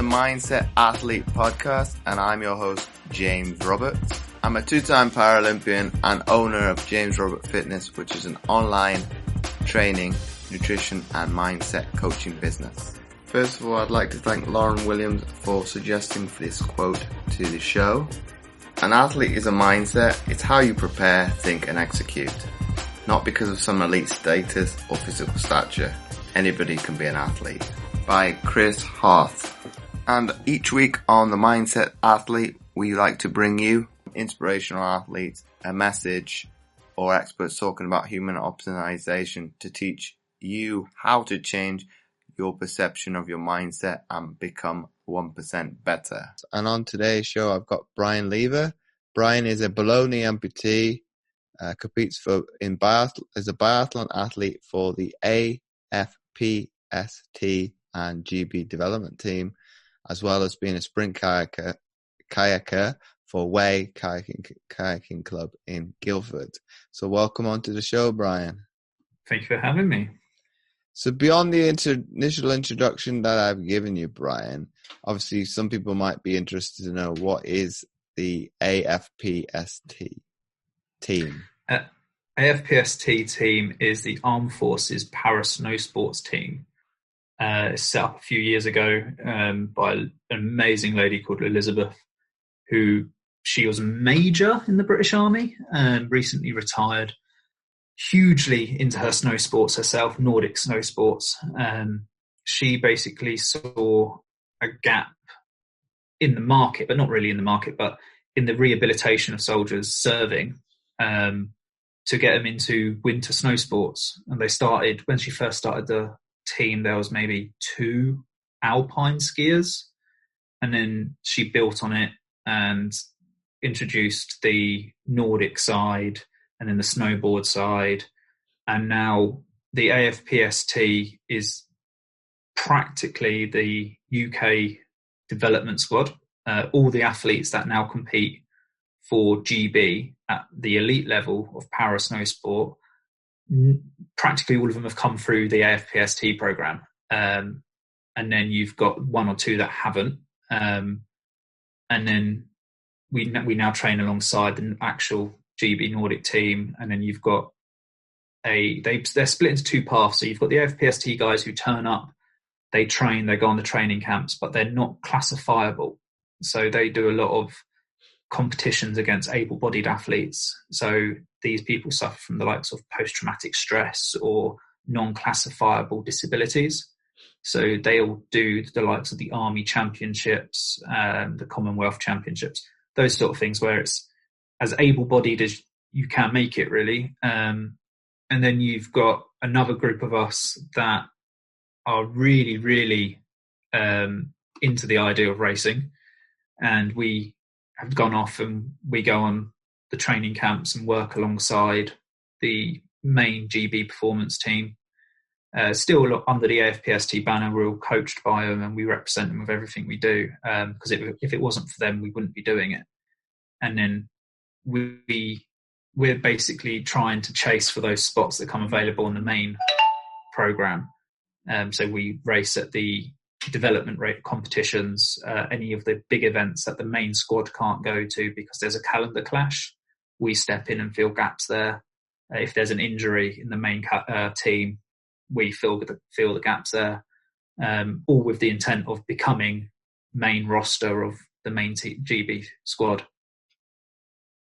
Mindset Athlete podcast, and I'm your host, James Roberts. I'm a two-time Paralympian and owner of James Robert Fitness, which is an online training, nutrition and mindset coaching business. First of all, I'd like to thank Lauren Williams for suggesting this quote to the show. An athlete is a mindset. It's how you prepare, think and execute. Not because of some elite status or physical stature. Anybody can be an athlete. By Chris Harth. And each week on the Mindset Athlete, we like to bring you inspirational athletes, a message, or experts talking about human optimization to teach you how to change your perception of your mindset and become 1% better. And on today's show, I've got Bryan Lever. Bryan is a below knee amputee, competes as a biathlon athlete for the AFPST and GB development team, as well as being a sprint kayaker for Way Kayaking Club in Guildford. So welcome onto the show, Bryan. Thank you for having me. So beyond the initial introduction that I've given you, Bryan, obviously some people might be interested to know, what is the AFPST team? AFPST team is the Armed Forces Para Snow Sports team. Set up a few years ago by an amazing lady called Elizabeth, who she was a major in the British Army and recently retired. Hugely into her snow sports herself, Nordic snow sports. She basically saw a gap in the market, but not really in the market, but in the rehabilitation of soldiers serving to get them into winter snow sports. And they started, when she first started the team, there was maybe 2 alpine skiers, and then she built on it and introduced the Nordic side and then the snowboard side, and now the AFPST is practically the UK development squad. All the athletes that now compete for GB at the elite level of para snow sport, practically all of them have come through the AFPST program, and then you've got 1 or 2 that haven't, and then we now train alongside the actual GB Nordic team, and then you've got they're split into 2 paths. So you've got the AFPST guys who turn up, they train, they go on the training camps, but they're not classifiable. So they do a lot of competitions against able-bodied athletes. So these people suffer from the likes of post-traumatic stress or non-classifiable disabilities. So they'll do the likes of the Army Championships, the Commonwealth Championships, those sort of things where it's as able-bodied as you can make it, really. And then you've got another group of us that are really, really into the idea of racing. And we have gone off and we go on the training camps and work alongside the main GB performance team. Still under the AFPST banner, we're all coached by them and we represent them with everything we do, because if it wasn't for them, we wouldn't be doing it. And then we're basically trying to chase for those spots that come available in the main program. So we race at the development rate competitions, any of the big events that the main squad can't go to because there's a calendar clash. We step in and fill gaps there. If there's an injury in the main team, we fill the gaps there, all with the intent of becoming main roster of the main GB squad.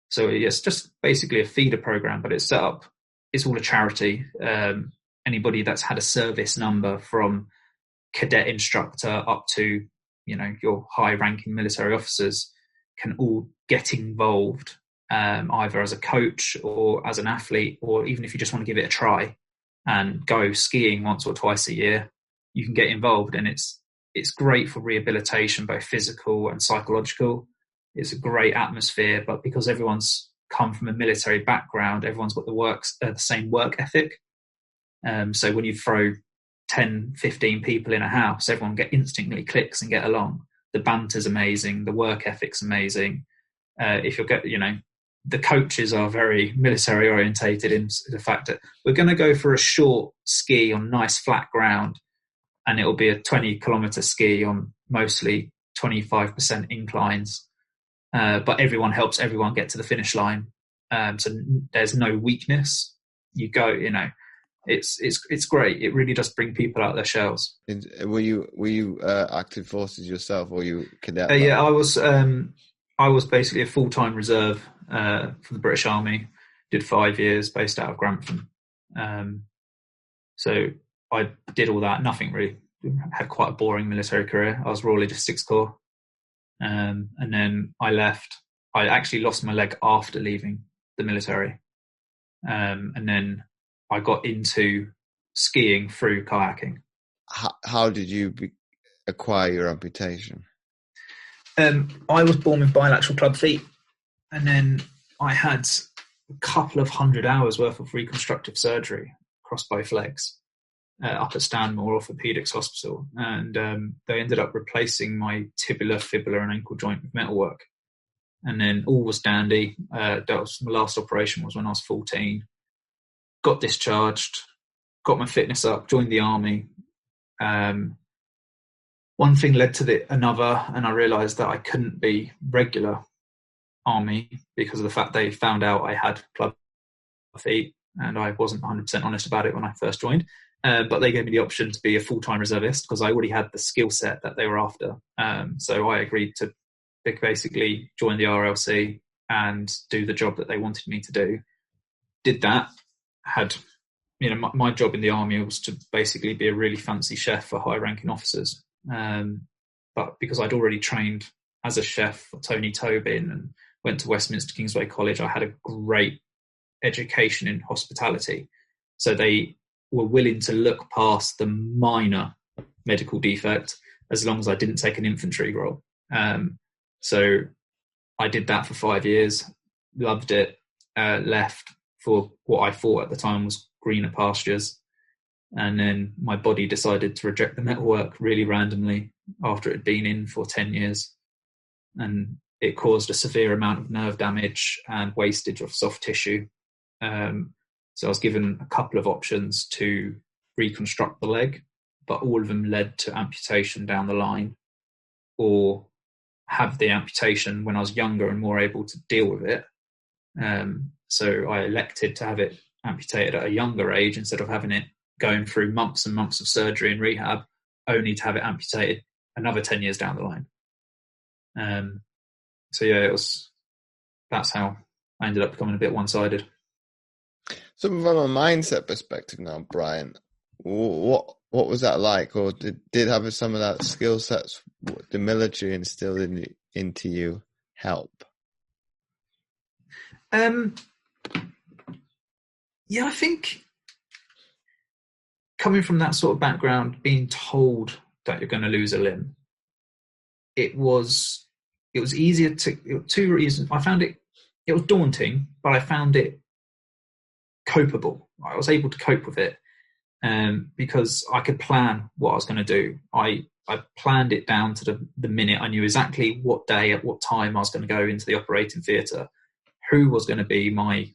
So it's just basically a feeder program, but it's set up, it's all a charity. Anybody that's had a service number from cadet instructor up to, your high ranking military officers can all get involved, either as a coach or as an athlete, or even if you just want to give it a try and go skiing once or twice a year, you can get involved. And it's great for rehabilitation, both physical and psychological. It's a great atmosphere, but because everyone's come from a military background, everyone's got the same work ethic. So when you throw 10, 15 people in a house, everyone instantly clicks and get along. The banter's amazing. The work ethic's amazing. The coaches are very military orientated in the fact that we're going to go for a short ski on nice flat ground, and it'll be a 20-kilometer ski on mostly 25% inclines, but everyone helps everyone get to the finish line. So there's no weakness. You go, it's great. It really does bring people out of their shells. Were you active forces yourself, or you cadet? Yeah, I was basically a full-time reserve for the British Army. Did 5 years, based out of Grantham. So I did all that. Nothing really. Had quite a boring military career. I was Royal Logistics Corps, and then I left. I actually lost my leg after leaving the military, and then I got into skiing through kayaking. How did you acquire your amputation? I was born with bilateral club feet, and then I had a couple of 100 hours worth of reconstructive surgery across both legs up at Stanmore Orthopaedics Hospital, and they ended up replacing my tibula, fibula and ankle joint with metalwork, and then all was dandy. That was my last operation was when I was 14. Got discharged, got my fitness up, joined the army. One thing led to another, and I realised that I couldn't be regular army because of the fact they found out I had club feet, and I wasn't 100% honest about it when I first joined. But they gave me the option to be a full-time reservist because I already had the skill set that they were after. So I agreed to basically join the RLC and do the job that they wanted me to do. Did that. Had, my job in the army was to basically be a really fancy chef for high-ranking officers. But because I'd already trained as a chef for Tony Tobin and went to Westminster Kingsway College, I had a great education in hospitality. So they were willing to look past the minor medical defect as long as I didn't take an infantry role. So I did that for 5 years, loved it, left for what I thought at the time was greener pastures. And then my body decided to reject the metalwork really randomly after it had been in for 10 years. And it caused a severe amount of nerve damage and wastage of soft tissue. So I was given a couple of options to reconstruct the leg, but all of them led to amputation down the line, or have the amputation when I was younger and more able to deal with it. So I elected to have it amputated at a younger age instead of having it going through months and months of surgery and rehab, only to have it amputated another 10 years down the line. So yeah, that's how I ended up becoming a bit one-sided. So from a mindset perspective now, Bryan, what was that like? Or did having some of that skill sets the military instilled into you help? Yeah, I think coming from that sort of background, being told that you're going to lose a limb, it was easier to, 2 reasons. I found it was daunting, but I found it copeable. I was able to cope with it because I could plan what I was going to do. I planned it down to the minute. I knew exactly what day, at what time I was going to go into the operating theatre, who was going to be my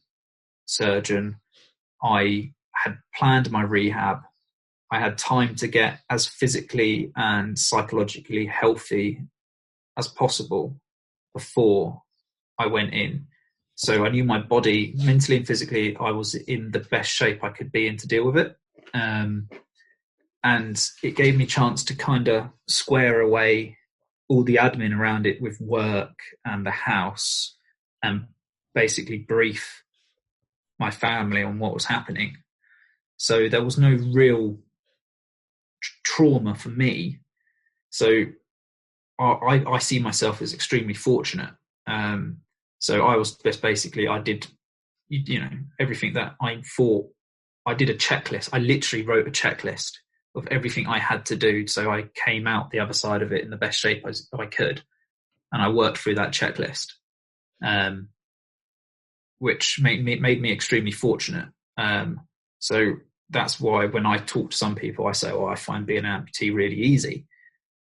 surgeon. I had planned my rehab. I had time to get as physically and psychologically healthy as possible before I went in. So I knew my body, mentally and physically, I was in the best shape I could be in to deal with it. And it gave me a chance to kind of square away all the admin around it with work and the house, and basically brief my family on what was happening. So there was no real trauma for me. So I see myself as extremely fortunate. So I was basically, I did, everything that I thought. I did a checklist. I literally wrote a checklist of everything I had to do. So I came out the other side of it in the best shape as I could. And I worked through that checklist, which made me extremely fortunate. So that's why when I talk to some people, I say, I find being an amputee really easy.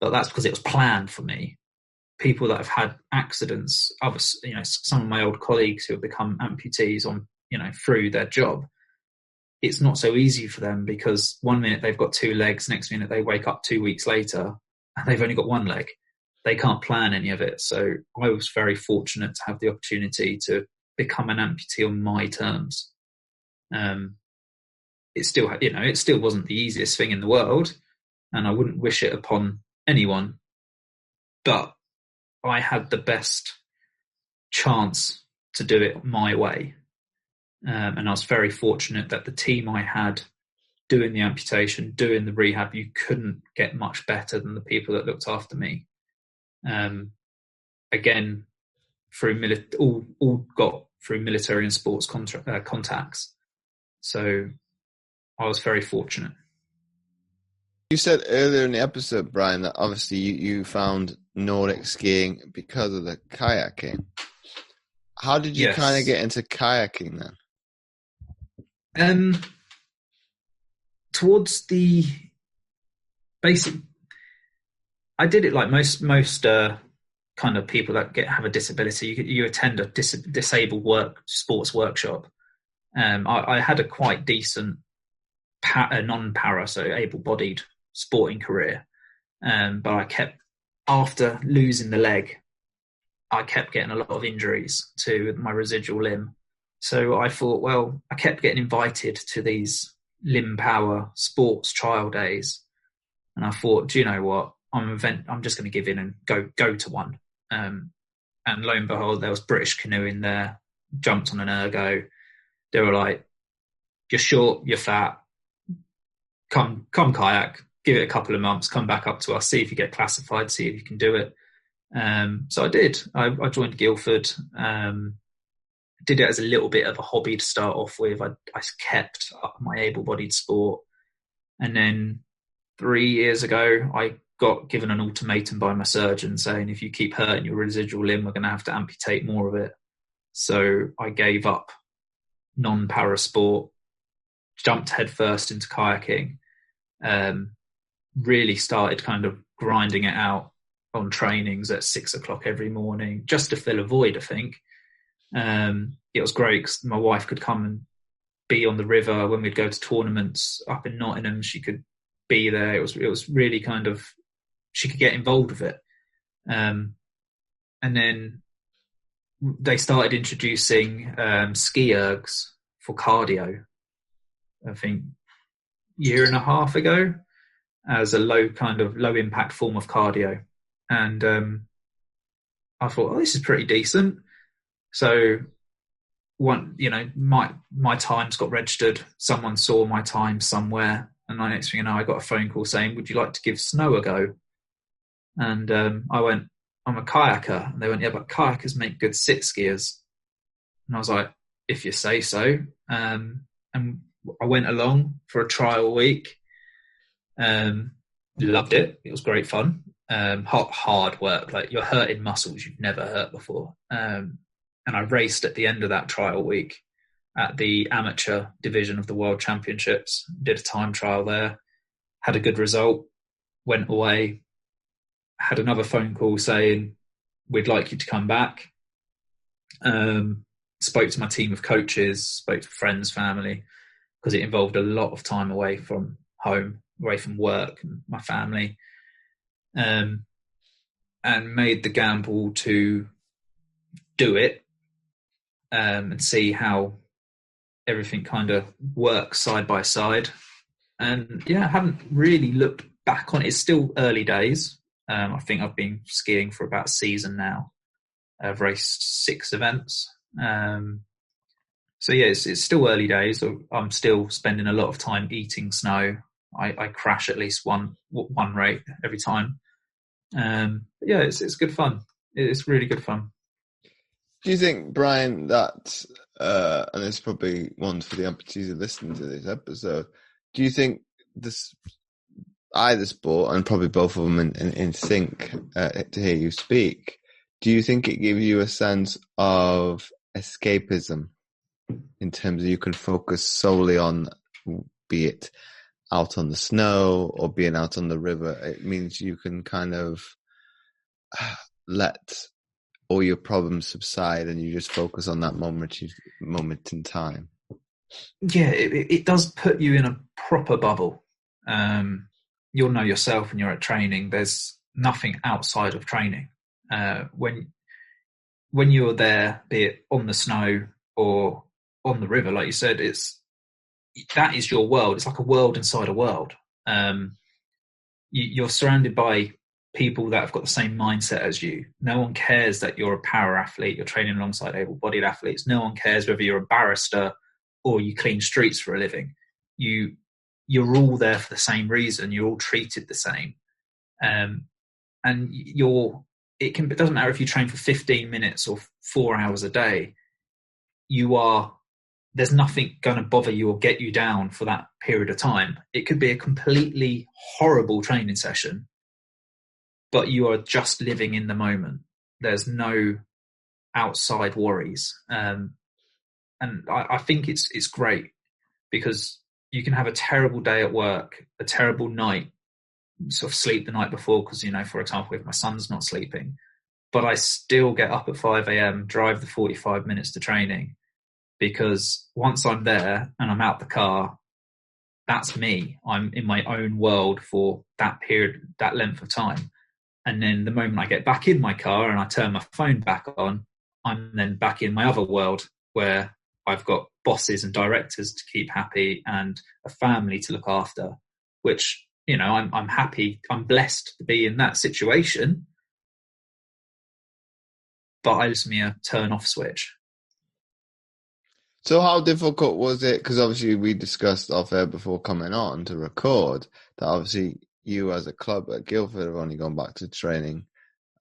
But that's because it was planned for me. People that have had accidents, others, some of my old colleagues who have become amputees on, through their job, it's not so easy for them because one minute they've got 2 legs, next minute they wake up 2 weeks later and they've only got one leg. They can't plan any of it. So I was very fortunate to have the opportunity to become an amputee on my terms. It still wasn't the easiest thing in the world, and I wouldn't wish it upon anyone, but I had the best chance to do it my way. And I was very fortunate that the team I had doing the amputation, doing the rehab, you couldn't get much better than the people that looked after me. Again, all got through military and sports contacts. So I was very fortunate. You said earlier in the episode, Bryan, that obviously you found Nordic skiing because of the kayaking. How did you kind of get into kayaking then? Towards the basic, I did it like most kind of people that have a disability. You attend a disabled sports workshop. I had a quite decent non-para, so able-bodied sporting career, but I kept, after losing the leg, I kept getting a lot of injuries to my residual limb. So I thought, well, I kept getting invited to these limb power sports trial days, and I thought, do you know what? I'm just going to give in and go to one. And lo and behold, there was British canoeing there. Jumped on an ergo. They were like, "You're short, you're fat. Come kayak. Give it a couple of months. Come back up to us. See if you get classified. See if you can do it." So I did. I joined Guildford. Did it as a little bit of a hobby to start off with. I kept up my able-bodied sport, and then 3 years ago, I got given an ultimatum by my surgeon saying, if you keep hurting your residual limb, we're going to have to amputate more of it. So I gave up non-para sport, jumped headfirst into kayaking, really started kind of grinding it out on trainings at 6 o'clock every morning, just to fill a void, I think. It was great because my wife could come and be on the river when we'd go to tournaments up in Nottingham. She could be there. It was really kind of, she could get involved with it. And then they started introducing ski ergs for cardio, I think year and a half ago, as a low impact form of cardio. And I thought, oh, this is pretty decent. So my times got registered. Someone saw my time somewhere, and the next thing you know, I got a phone call saying, would you like to give snow a go? And I went, I'm a kayaker. And they went, yeah, but kayakers make good sit skiers. And I was like, if you say so. And I went along for a trial week. Loved it. It was great fun. Hard work. Like, you're hurting muscles you've never hurt before. And I raced at the end of that trial week at the amateur division of the World Championships. Did a time trial there. Had a good result. Went away. Had another phone call saying, we'd like you to come back. Spoke to my team of coaches, spoke to friends, family, because it involved a lot of time away from home, away from work and my family. And made the gamble to do it and see how everything kind of works side by side. And yeah, I haven't really looked back on it. It's still early days. I think I've been skiing for about a season now. I've raced 6 events. So yeah, it's still early days. I'm still spending a lot of time eating snow. I crash at least one rate every time. But yeah, it's good fun. It's really good fun. Do you think, Bryan, that, and it's probably one for the amputees who listen to this episode, do you think either sport, and probably both of them in sync, to hear you speak, do you think it gives you a sense of escapism in terms of you can focus solely on, be it out on the snow or being out on the river? It means you can kind of let all your problems subside and you just focus on that moment in time. Yeah, it does put you in a proper bubble. You'll know yourself when you're at training. There's nothing outside of training. When you're there, be it on the snow or on the river, like you said, that is your world. It's like a world inside a world. You're surrounded by people that have got the same mindset as you. No one cares that you're a power athlete, you're training alongside able-bodied athletes. No one cares whether you're a barrister or you clean streets for a living. You're all there for the same reason. You're all treated the same. And it doesn't matter if you train for 15 minutes or 4 hours a day. There's nothing going to bother you or get you down for that period of time. It could be a completely horrible training session, but you are just living in the moment. There's no outside worries. And I think it's great, because you can have a terrible day at work, a terrible night, sort of sleep the night before, because, for example, if my son's not sleeping, but I still get up at 5 a.m, drive the 45 minutes to training, because once I'm there and I'm out the car, that's me. I'm in my own world for that period, that length of time. And then the moment I get back in my car and I turn my phone back on, I'm then back in my other world, where I've got bosses and directors to keep happy and a family to look after, which, I'm happy. I'm blessed to be in that situation, but I just a turn off switch. So how difficult was it? Because obviously we discussed off air before coming on to record that obviously you as a club at Guildford have only gone back to training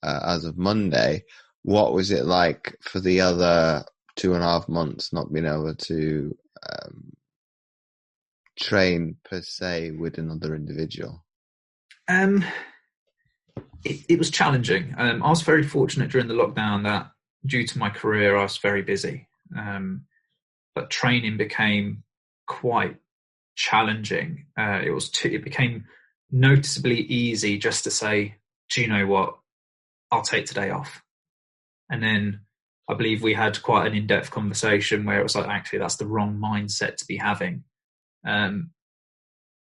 as of Monday. What was it like for the other 2.5 months not being able to train per se with another individual? It was challenging. I was very fortunate during the lockdown that, due to my career, I was very busy. But training became quite challenging. It became noticeably easy just to say, do you know what? I'll take today off. And then I believe we had quite an in-depth conversation where it was like, actually, that's the wrong mindset to be having. And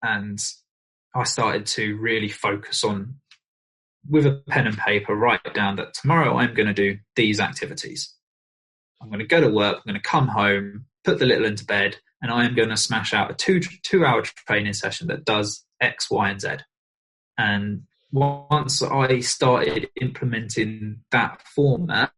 I started to really focus on, with a pen and paper, write down that tomorrow I'm going to do these activities. I'm going to go to work, I'm going to come home, put the little into bed, and I am going to smash out a two-hour training session that does X, Y, and Z. And once I started implementing that format,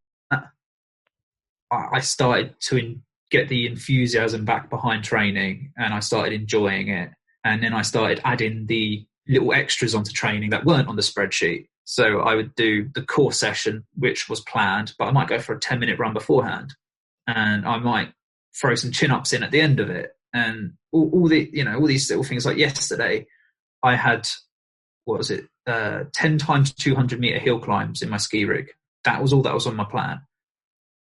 I started to get the enthusiasm back behind training, and I started enjoying it. And then I started adding the little extras onto training that weren't on the spreadsheet. So I would do the core session, which was planned, but I might go for a 10-minute run beforehand, and I might throw some chin-ups in at the end of it. And all these little things. Like yesterday, I had, 10 times 200 meter hill climbs in my ski rig. That was all that was on my plan.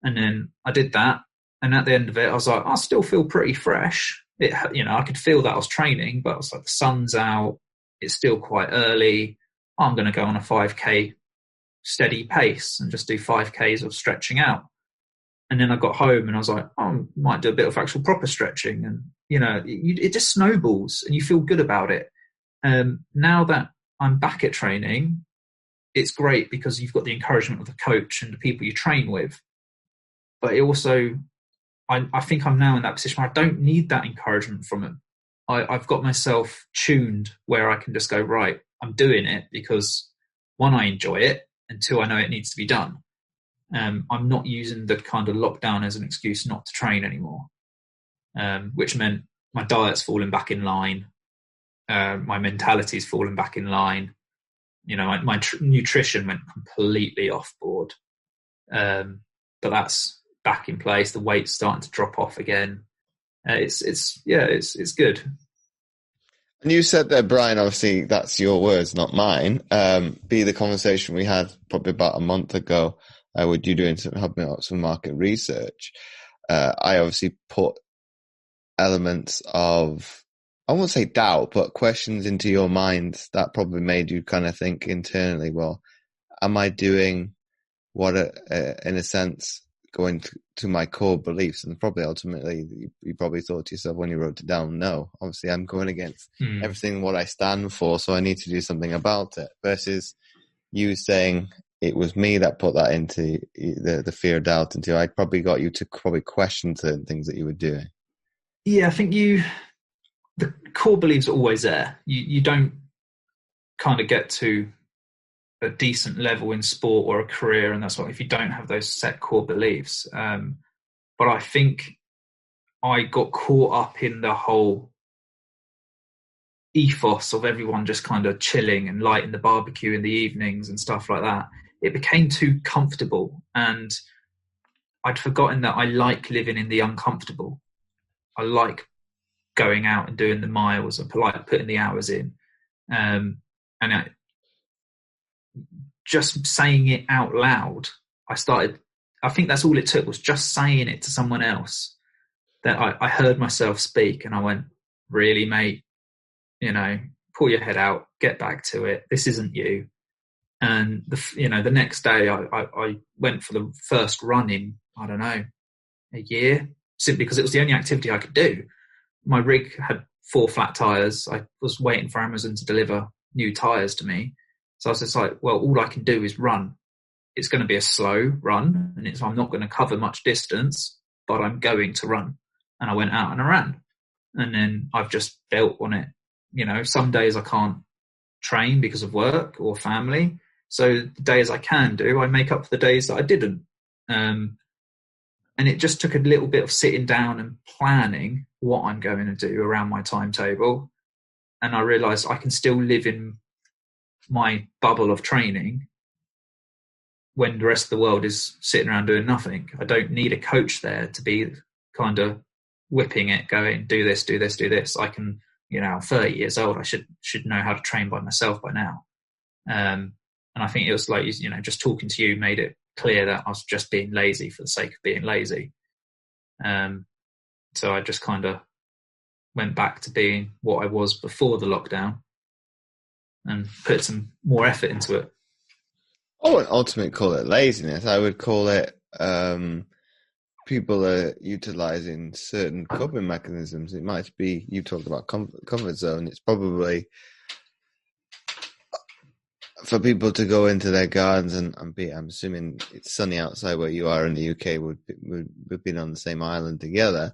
And then I did that, and at the end of it, I was like, I still feel pretty fresh. I could feel that I was training, but I was like, the sun's out, it's still quite early. I'm going to go on a 5K steady pace and just do 5Ks of stretching out. And then I got home and I was like, I might do a bit of actual proper stretching. And, it just snowballs and you feel good about it. Now that I'm back at training, it's great because you've got the encouragement of the coach and the people you train with. But it also, I think I'm now in that position where I don't need that encouragement from them. I've got myself tuned where I can just go, right, I'm doing it because, one, I enjoy it, and two, I know it needs to be done. I'm not using the kind of lockdown as an excuse not to train anymore, which meant my diet's falling back in line. My mentality's fallen back in line. My nutrition went completely off board. But that's back in place. The weight's starting to drop off again. It's good. And you said there, Bryan, obviously that's your words, not mine. Be the conversation we had probably about a month ago with you helping out some market research. I obviously put elements of, I won't say doubt, but questions into your mind that probably made you kind of think internally, well, am I doing what, in a sense, going to my core beliefs? And probably ultimately you probably thought to yourself when you wrote it down, no, obviously I'm going against everything what I stand for, so I need to do something about it. Versus you saying it was me that put that into the fear of doubt into you. I probably got you to probably question certain things that you were doing. Yeah, I think the core beliefs are always there. You don't kind of get to a decent level in sport or a career, and that's what, if you don't have those set core beliefs. But I think I got caught up in the whole ethos of everyone just kind of chilling and lighting the barbecue in the evenings and stuff like that. It became too comfortable, and I'd forgotten that I like living in the uncomfortable. I like going out and doing the miles and like putting the hours in. And just saying it out loud, I think that's all it took, was just saying it to someone else, that I heard myself speak, and I went, really, mate, pull your head out, get back to it. This isn't you. And the next day I went for the first run in, I don't know, a year, simply because it was the only activity I could do. My rig had 4 flat tires. I was waiting for Amazon to deliver new tires to me. So I was just like, well, all I can do is run. It's going to be a slow run, and I'm not going to cover much distance, but I'm going to run. And I went out and I ran. And then I've just built on it. Some days I can't train because of work or family. So the days I can do, I make up for the days that I didn't. And it just took a little bit of sitting down and planning what I'm going to do around my timetable. And I realised I can still live in my bubble of training when the rest of the world is sitting around doing nothing. I don't need a coach there to be kind of whipping it, going, do this, do this, do this. I can, I'm 30 years old. I should know how to train by myself by now. And I think it was like, just talking to you made it clear that I was just being lazy for the sake of being lazy. So I just kind of went back to being what I was before the lockdown and put some more effort into it. I wouldn't ultimately call it laziness. I would call it people are utilising certain coping mechanisms. It might be, you talked about comfort zone. It's probably for people to go into their gardens and be, I'm assuming it's sunny outside where you are in the UK, we've been on the same island together.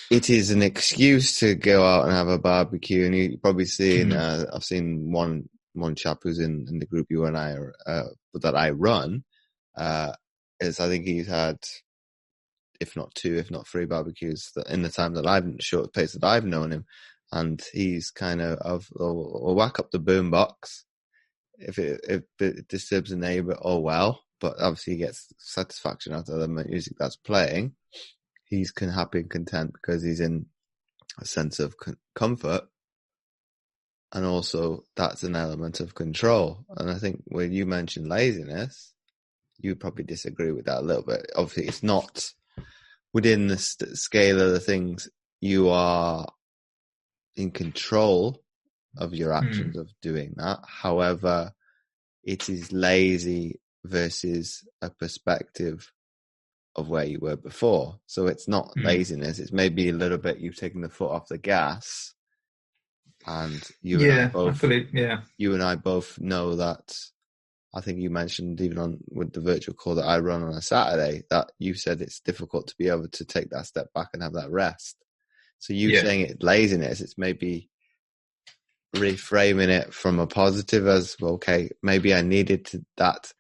It is an excuse to go out and have a barbecue, and you've probably seen, I've seen one chap who's in the group you and I are, that I run, is I think he's had, if not 2, if not 3 barbecues in the time that short pace that I've known him. And he's kind of whack up the boombox. If it disturbs a neighbour, oh well. But obviously he gets satisfaction out of the music that's playing. He's happy and content because he's in a sense of comfort. And also that's an element of control. And I think when you mentioned laziness, you probably disagree with that a little bit. Obviously it's not within the scale of the things you are in control of your actions of doing that. However, it is lazy versus a perspective of where you were before. So it's not laziness. It's maybe a little bit you've taken the foot off the gas. And you and I both know that. I think you mentioned even with the virtual call that I run on a Saturday, that you said it's difficult to be able to take that step back and have that rest. So saying it's laziness, it's maybe reframing it from a positive as, well, okay, maybe I needed that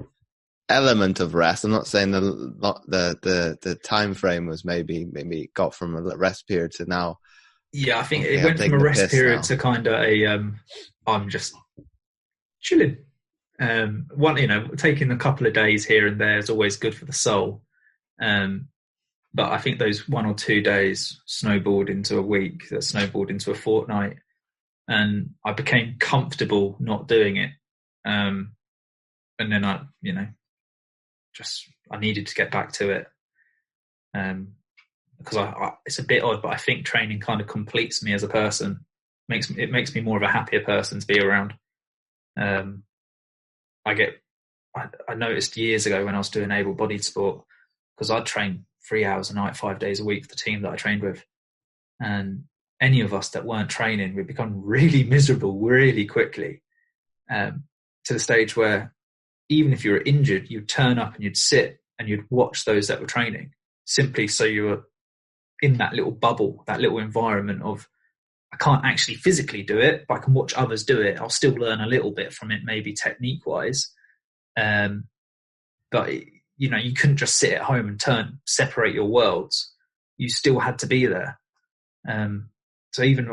element of rest. I'm not saying the time frame was maybe it got from a rest period to now. Yeah, I think it went from a rest period to kind of I'm just chilling. Taking a couple of days here and there is always good for the soul. But I think those 1 or 2 days snowballed into a week, that snowballed into a fortnight, and I became comfortable not doing it. And then I needed to get back to it. Because it's a bit odd, but I think training kind of completes me as a person. It makes me more of a happier person to be around. I noticed years ago when I was doing able-bodied sport, because I'd train 3 hours a night, 5 days a week for the team that I trained with. And any of us that weren't training, we'd become really miserable really quickly. To to the stage where even if you were injured, you'd turn up and you'd sit and you'd watch those that were training, simply so you were in that little bubble, that little environment of, I can't actually physically do it, but I can watch others do it. I'll still learn a little bit from it, maybe technique wise. But you couldn't just sit at home and separate your worlds. You still had to be there. So even,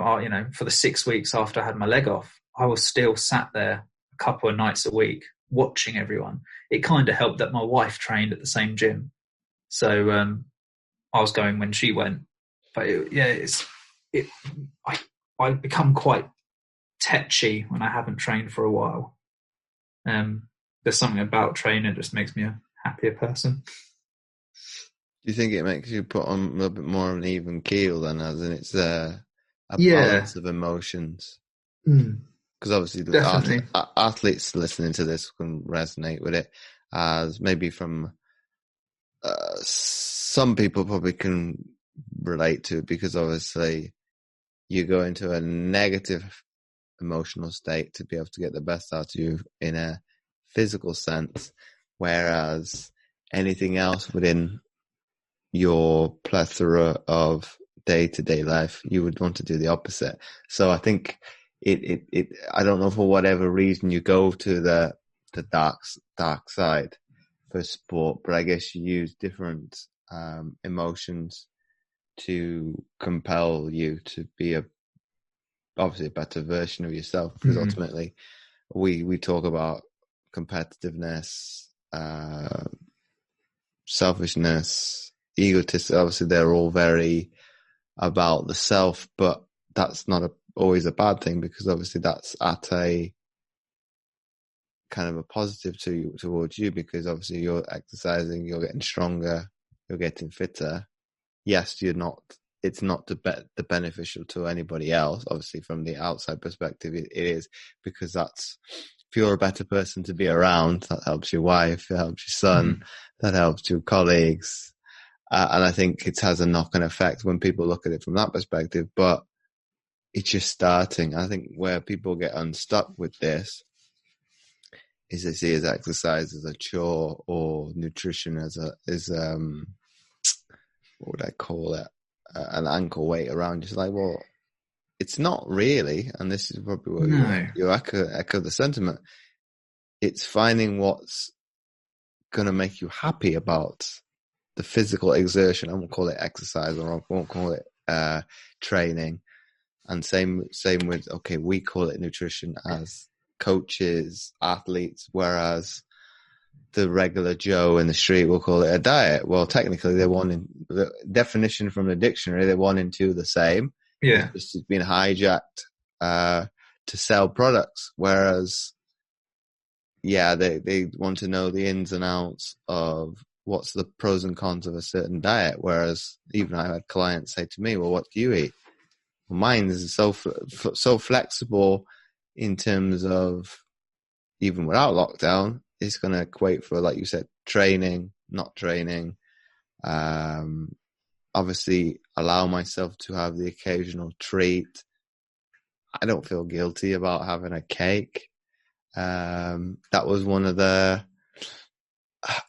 for the 6 weeks after I had my leg off, I was still sat there a couple of nights a week watching everyone. It kind of helped that my wife trained at the same gym. So I was going when she went. But I become quite tetchy when I haven't trained for a while. There's something about training that just makes me a happier person. Do you think it makes you put on a little bit more of an even keel then, as in it's a balance of emotions? Because obviously the athletes listening to this can resonate with it, as maybe from some people probably can relate to, because obviously you go into a negative emotional state to be able to get the best out of you in a physical sense, whereas anything else within your plethora of day-to-day life, you would want to do the opposite. So I think it I don't know, for whatever reason you go to the dark side for sport, but I guess you use different emotions to compel you to be obviously a better version of yourself, because ultimately we talk about competitiveness, selfishness, egotism. Obviously they're all very about the self, but that's not always a bad thing, because obviously that's at a kind of a positive towards you, because obviously you're exercising, you're getting stronger, you're getting fitter. Yes, it's not the beneficial to anybody else. Obviously from the outside perspective, it is, because that's, if you're a better person to be around, that helps your wife, it helps your son, that helps your colleagues. And I think it has a knock-on effect when people look at it from that perspective, but it's just starting. I think where people get unstuck with this is they see as exercise as a chore, or nutrition as what would I call it? An ankle weight around. Just like, well, it's not really. And this is probably what you echo the sentiment. It's finding what's going to make you happy about the physical exertion. I won't call it exercise, or I won't call it training. And same with, okay, we call it nutrition as coaches, athletes, whereas the regular Joe in the street will call it a diet. Well, technically the definition from the dictionary, they're one and two the same. Yeah. It's just been hijacked to sell products. Whereas, they want to know the ins and outs of what's the pros and cons of a certain diet. Whereas even I had clients say to me, well, what do you eat? Well, mine is so flexible in terms of, even without lockdown, it's going to equate for, like you said, training, not training. Obviously allow myself to have the occasional treat. I don't feel guilty about having a cake. That was one of the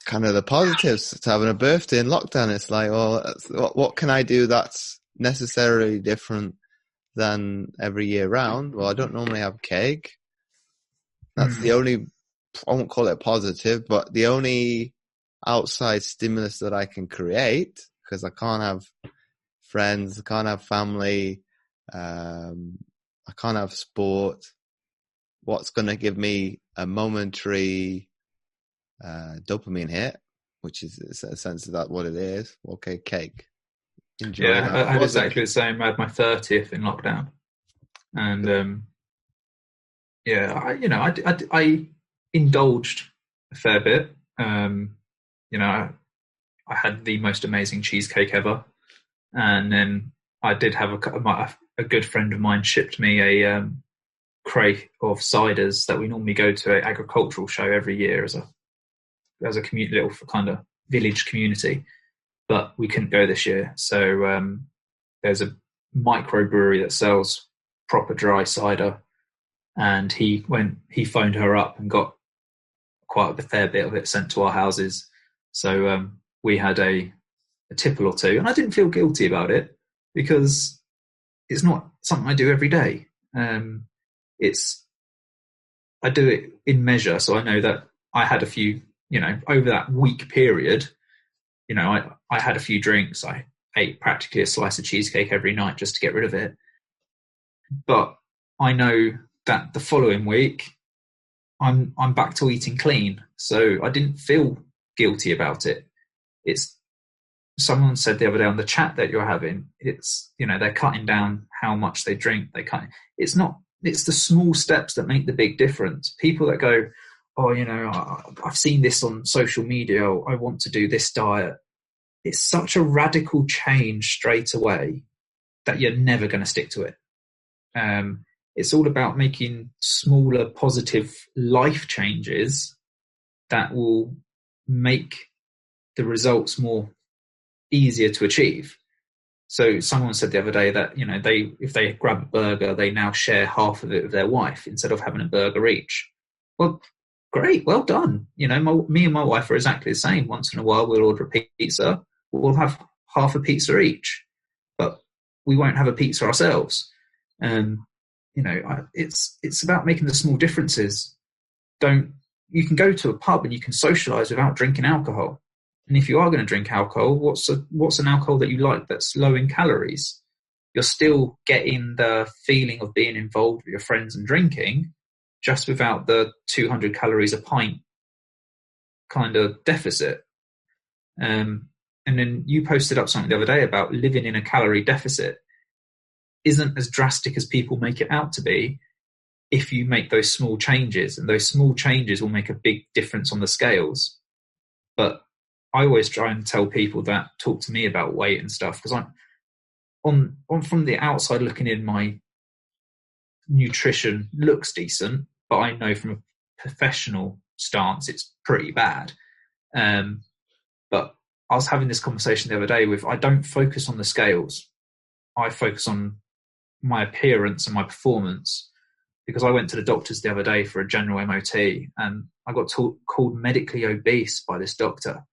kind of the positives to having a birthday in lockdown. It's like, well, what can I do that's necessarily different than every year round? Well, I don't normally have cake. That's the only, I won't call it positive, but the only outside stimulus that I can create, because I can't have friends, I can't have family, I can't have sport. What's going to give me a momentary dopamine hit, which is a sense of that what it is? Okay, cake. Enjoy that. I had exactly the same. I had my 30th in lockdown, and I indulged a fair bit. I had the most amazing cheesecake ever, and then I did have a good friend of mine shipped me a crate of ciders that we normally go to an agricultural show every year as a community, little kind of village community, but we couldn't go this year. So there's a microbrewery that sells proper dry cider, and he phoned her up and got quite a fair bit of it sent to our houses. So we had a tipple or two, and I didn't feel guilty about it because it's not something I do every day. I do it in measure, so I know that I had a few, over that week period, I had a few drinks. I ate practically a slice of cheesecake every night just to get rid of it. But I know that the following week, I'm back to eating clean, so I didn't feel guilty about it. Someone said the other day on the chat that you're having, they're cutting down how much they drink. It's the small steps that make the big difference. People that go, I've seen this on social media, I want to do this diet. It's such a radical change straight away that you're never going to stick to it. It's all about making smaller positive life changes that will make the results more easier to achieve. So someone said the other day that, if they grab a burger, they now share half of it with their wife instead of having a burger each. Well, great, well done. Me and my wife are exactly the same. Once in a while, we'll order a pizza. We'll have half a pizza each, but we won't have a pizza ourselves. It's about making the small differences. You can go to a pub and you can socialise without drinking alcohol. And if you are going to drink alcohol, what's an alcohol that you like that's low in calories? You're still getting the feeling of being involved with your friends and drinking, just without the 200 calories a pint kind of deficit. And then you posted up something the other day about living in a calorie deficit isn't as drastic as people make it out to be if you make those small changes, and those small changes will make a big difference on the scales. But I always try and tell people that talk to me about weight and stuff, because I'm from the outside looking in, my nutrition looks decent, but I know from a professional stance it's pretty bad. But I was having this conversation the other day I don't focus on the scales. I focus on my appearance and my performance, because I went to the doctors the other day for a general MOT and I got called medically obese by this doctor.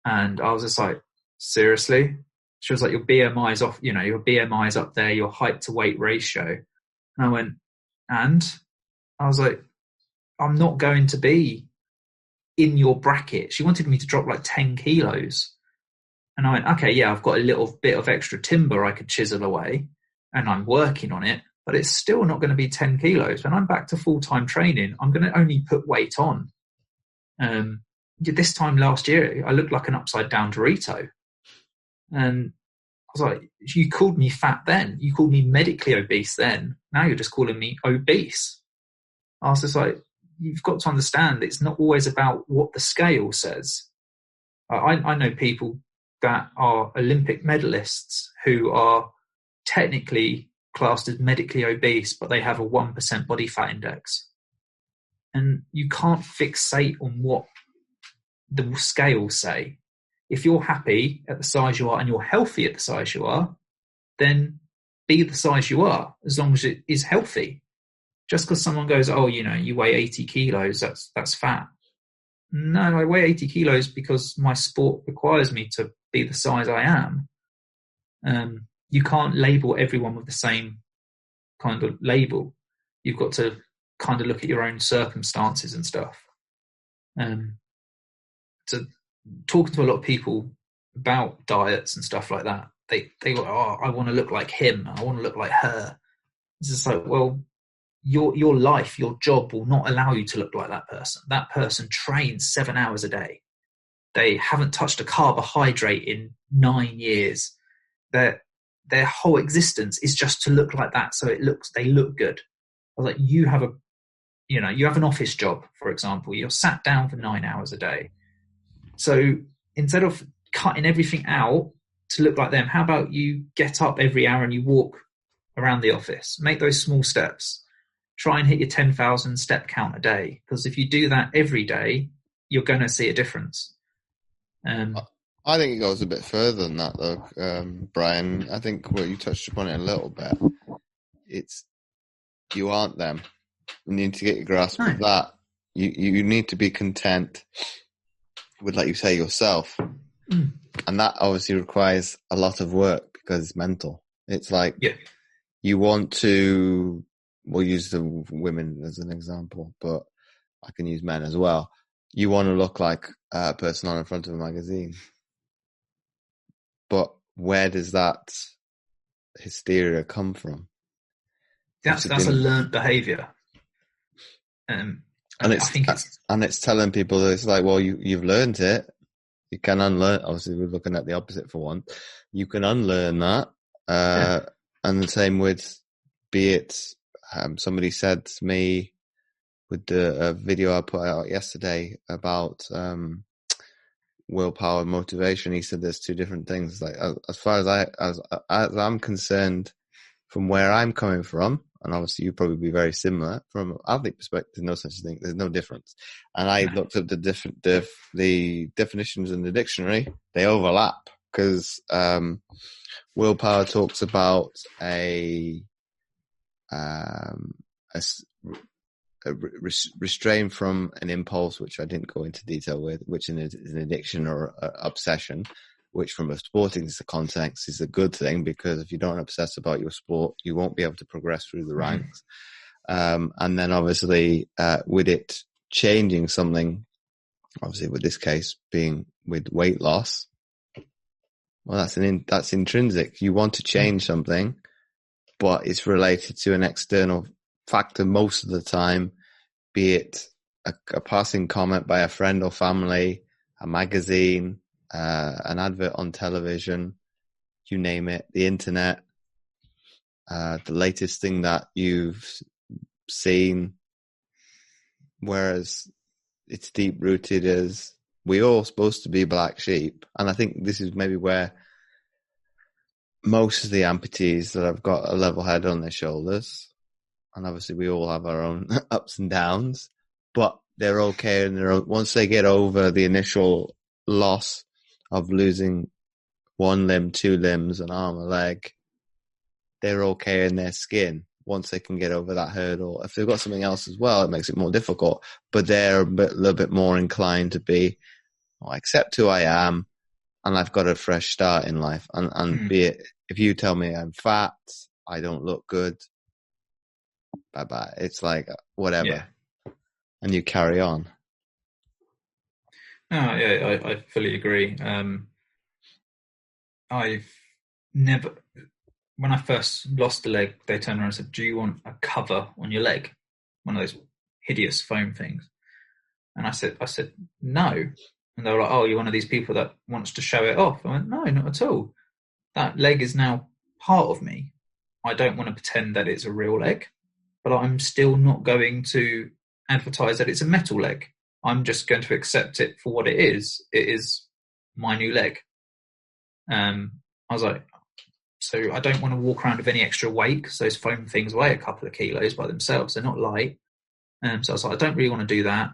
And I was just like, seriously? She was like, your BMI is off, your BMI is up there, your height to weight ratio. And I went, and? I was like, I'm not going to be in your bracket. She wanted me to drop like 10 kilos. And I went, okay, yeah, I've got a little bit of extra timber I could chisel away and I'm working on it, but it's still not going to be 10 kilos. When I'm back to full-time training, I'm going to only put weight on. This time last year, I looked like an upside-down Dorito. And I was like, you called me fat then. You called me medically obese then. Now you're just calling me obese. I was just like, you've got to understand it's not always about what the scale says. I know people that are Olympic medalists who are technically classed as medically obese, but they have a 1% body fat index. And you can't fixate on what the scales say. If you're happy at the size you are and you're healthy at the size you are, then be the size you are, as long as it is healthy. Just because someone goes, oh, you weigh 80 kilos, that's fat. No, I weigh 80 kilos because my sport requires me to be the size I am. You can't label everyone with the same kind of label. You've got to kind of look at your own circumstances and stuff. So talking to a lot of people about diets and stuff like that, they go, oh, I want to look like him, I want to look like her. It's just like, well, your life, your job will not allow you to look like that person. That person trains 7 hours a day. They haven't touched a carbohydrate in 9 years. Their whole existence is just to look like that, so they look good. I was like, you have an office job, for example. You're sat down for 9 hours a day. So instead of cutting everything out to look like them, how about you get up every hour and you walk around the office? Make those small steps. Try and hit your 10,000 step count a day, because if you do that every day, you're going to see a difference. I think it goes a bit further than that, though, Bryan. I think you touched upon it a little bit. It's you aren't them. You need to get your grasp of that. you need to be content with, like you say, yourself. And that obviously requires a lot of work because it's mental. It's like you want to, we'll use the women as an example, but I can use men as well. You want to look like a person on the front of a magazine. But where does that hysteria come from? That's a learned behaviour. And it's telling people that it's like, well, you've learned it. You can unlearn. Obviously, we're looking at the opposite for one. You can unlearn that. And the same with, be it, somebody said to me with the video I put out yesterday about willpower and motivation. He said there's two different things. Like as far as I'm concerned, from where I'm coming from, and obviously you'd probably be very similar from an athlete perspective. There's no such thing. There's no difference. And I looked up the definitions in the dictionary. They overlap because willpower talks about a restrain from an impulse, which I didn't go into detail with, which is an addiction or obsession, which from a sporting context is a good thing, because if you don't obsess about your sport, you won't be able to progress through the ranks. And then obviously with it changing something, obviously with this case being with weight loss, well, that's intrinsic. You want to change something, but it's related to an external factor most of the time, be it a passing comment by a friend or family, a magazine, an advert on television, you name it, the internet, the latest thing that you've seen. Whereas it's deep rooted as we're all supposed to be black sheep. And I think this is maybe where most of the amputees that have got a level head on their shoulders, and obviously we all have our own ups and downs, but they're okay. And once they get over the initial loss of losing one limb, two limbs, an arm, a leg, they're okay in their skin once they can get over that hurdle. If they've got something else as well, it makes it more difficult, but they're a little bit more inclined to be, I accept who I am, and I've got a fresh start in life. And be it, if you tell me I'm fat, I don't look good, bye-bye. It's like, whatever. Yeah. And you carry on. No, yeah, I fully agree. I've never, when I first lost the leg, they turned around and said, do you want a cover on your leg? One of those hideous foam things. And I said, no. And they were like, oh, you're one of these people that wants to show it off. I went, no, not at all. That leg is now part of me. I don't want to pretend that it's a real leg, but I'm still not going to advertise that it's a metal leg. I'm just going to accept it for what it is. It is my new leg. I was like, so I don't want to walk around with any extra weight, because those foam things weigh a couple of kilos by themselves. They're not light. So I was like, I don't really want to do that,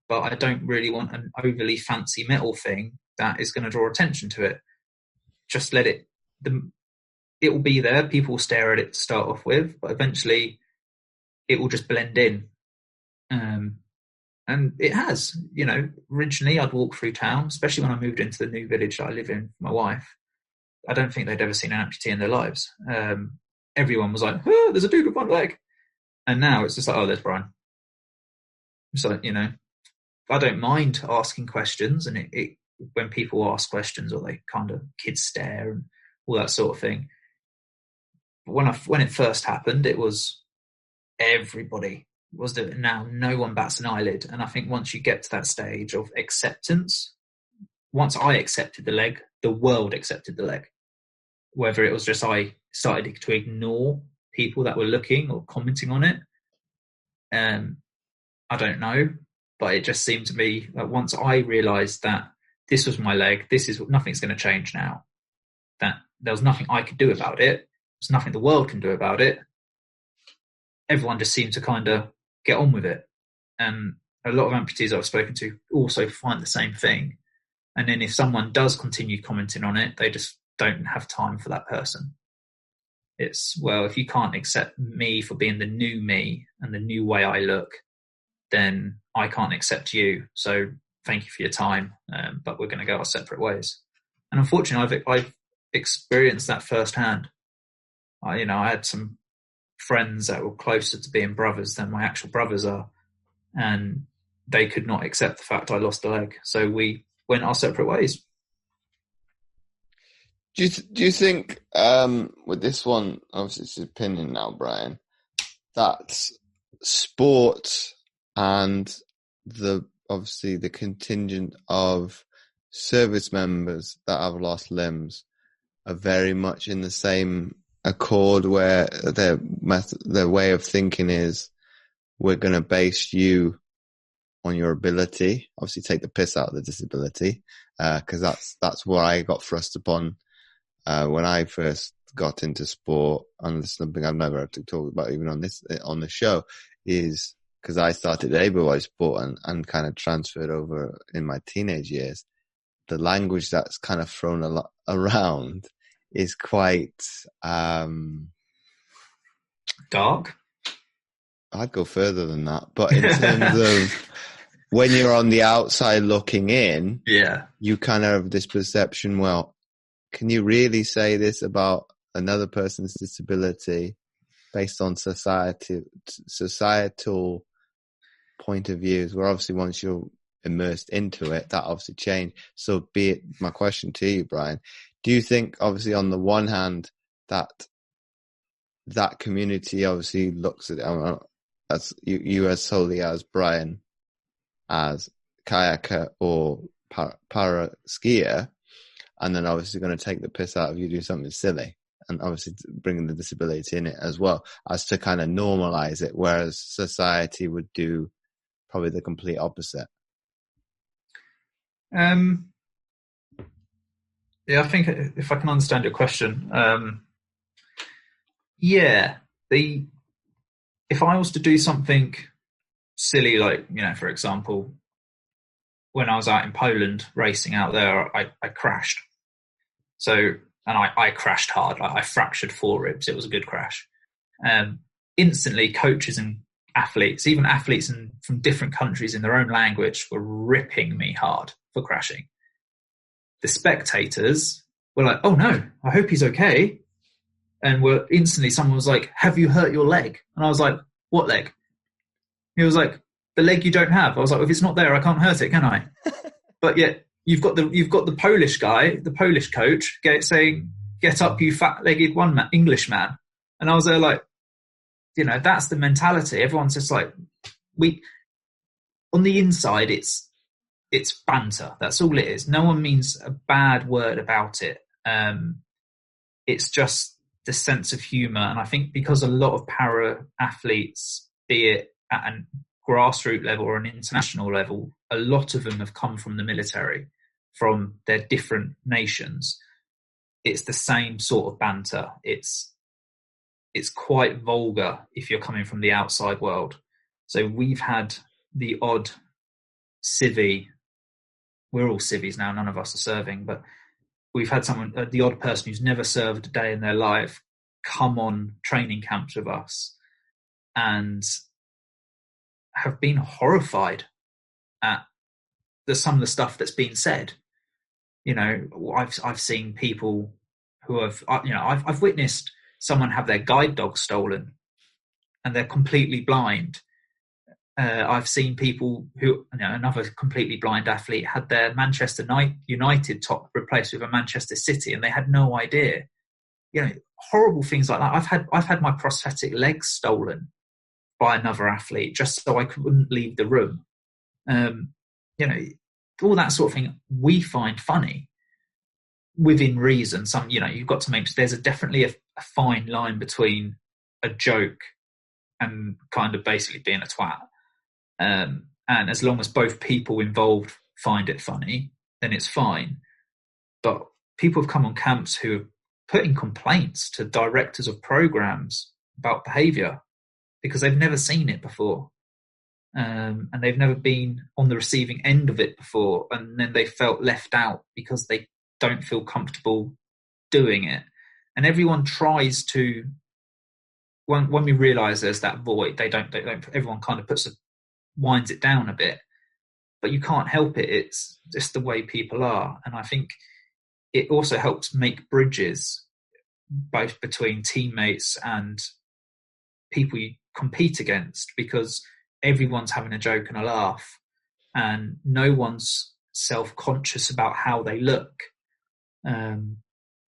but I don't really want an overly fancy metal thing that is going to draw attention to it. Just let it, it will be there. People will stare at it to start off with, but eventually it will just blend in. And it has, originally I'd walk through town, especially when I moved into the new village that I live in with my wife. I don't think they'd ever seen an amputee in their lives. Everyone was like, oh, there's a dude with one leg. And now it's just like, oh, there's Bryan. So, I don't mind asking questions, and it when people ask questions, or they kind of kids stare and all that sort of thing. But when it first happened, it was everybody was doing it. Now no one bats an eyelid. And I think once you get to that stage of acceptance, once I accepted the leg, the world accepted the leg. Whether it was just I started to ignore people that were looking or commenting on it, I don't know. But it just seemed to me that once I realised that this was my leg, nothing's going to change now. That there was nothing I could do about it. There's nothing the world can do about it. Everyone just seemed to kind of get on with it. And a lot of amputees I've spoken to also find the same thing. And then if someone does continue commenting on it, they just don't have time for that person. It's, well, if you can't accept me for being the new me and the new way I look, then I can't accept you. So thank you for your time, but we're going to go our separate ways. And unfortunately, I've experienced that firsthand. I had some friends that were closer to being brothers than my actual brothers are, and they could not accept the fact I lost a leg. So we went our separate ways. Do you think, with this one, obviously it's his opinion now, Bryan, that sport and the contingent of service members that have lost limbs are very much in the same accord, where their way of thinking is, we're going to base you on your ability, obviously take the piss out of the disability, because that's what I got thrust upon when I first got into sport, and it's something I've never had to talk about even on the show, is because I started able-bodied sport and kind of transferred over in my teenage years. The language that's kind of thrown a lot around is quite dark. I'd go further than that, but in terms of when you're on the outside looking in, you kind of have this perception, well, can you really say this about another person's disability based on societal point of views, where obviously once you're immersed into it, that obviously changed. So my question to you, Bryan, do you think obviously on the one hand that community obviously looks at it as you as solely as Bryan, as kayaker or para skier, and then obviously going to take the piss out of you do something silly, and obviously bringing the disability in it as well, as to kind of normalize it, whereas society would do probably the complete opposite? I think if I can understand your question, if I was to do something silly, like, for example, when I was out in Poland racing out there, I crashed. So, and I crashed hard. I fractured 4 ribs. It was a good crash. Instantly, coaches and athletes, even athletes from different countries in their own language, were ripping me hard for crashing. The spectators were like, "Oh no, I hope he's okay." And instantly someone was like, "Have you hurt your leg?" And I was like, "What leg?" He was like, "The leg you don't have." I was like, "If it's not there, I can't hurt it, can I?" But yet you've got the Polish guy, the Polish coach, saying, "Get up, you fat-legged English man." And I was there like, that's the mentality. Everyone's just like, on the inside, it's banter. That's all it is. No one means a bad word about it. It's just the sense of humour. And I think because a lot of para athletes, be it at a grassroots level or an international level, a lot of them have come from the military, from their different nations. It's the same sort of banter. It's quite vulgar if you're coming from the outside world. So we've had the odd civvy. We're all civvies now. None of us are serving, but we've had the odd person who's never served a day in their life, come on training camps with us and have been horrified at some of the stuff that's been said. I've seen people who have, I've witnessed someone have their guide dog stolen and they're completely blind. I've seen people who, another completely blind athlete had their Manchester United top replaced with a Manchester City, and they had no idea. Horrible things like that. I've had my prosthetic leg stolen by another athlete just so I couldn't leave the room. All that sort of thing we find funny within reason. You've got to make, there's definitely a fine line between a joke and kind of basically being a twat. And as long as both people involved find it funny, then it's fine. But people have come on camps who have put in complaints to directors of programs about behaviour because they've never seen it before. And they've never been on the receiving end of it before. And then they felt left out because they don't feel comfortable doing it. And everyone tries to, when we realise there's that void, they don't, everyone kind of puts winds it down a bit. But you can't help it. It's just the way people are. And I think it also helps make bridges both between teammates and people you compete against, because everyone's having a joke and a laugh and no one's self-conscious about how they look,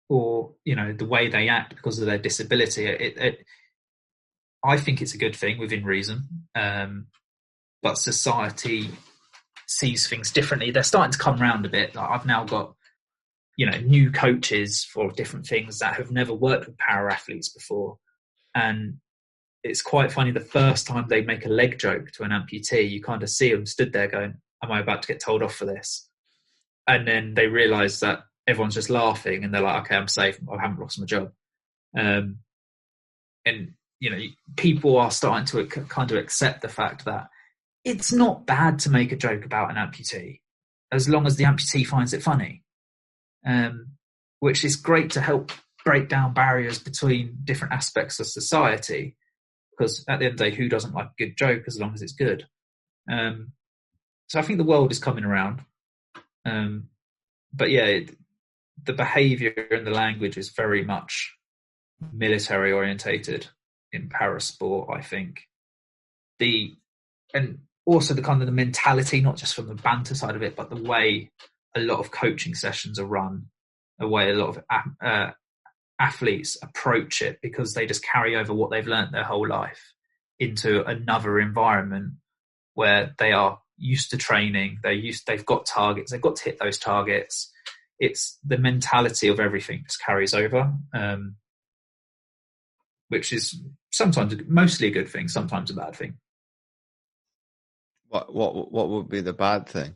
or, you know, the way they act because of their disability. I think it's a good thing within reason, but society sees things differently. They're starting to come around a bit. Like, I've now got, you know, new coaches for different things that have never worked with para athletes before, and it's quite funny. The first time they make a leg joke to an amputee, you kind of see them stood there going, am I about to get told off for this? And then they realise that everyone's just laughing and they're like, okay, I'm safe. I haven't lost my job. And, you know, people are starting to kind of accept the fact that it's not bad to make a joke about an amputee, as long as the amputee finds it funny, which is great to help break down barriers between different aspects of society. Because at the end of the day, who doesn't like a good joke as long as it's good? So I think the world is coming around. But yeah, the behaviour and the language is very much military orientated in parasport, I think. And also the kind of the mentality, not just from the banter side of it, but the way a lot of coaching sessions are run, the way a lot of athletes approach it, because they just carry over what they've learnt their whole life into another environment where they are used to training, they've got targets, they've got to hit those targets. It's the mentality of everything just carries over, which is sometimes mostly a good thing, sometimes a bad thing. What would be the bad thing?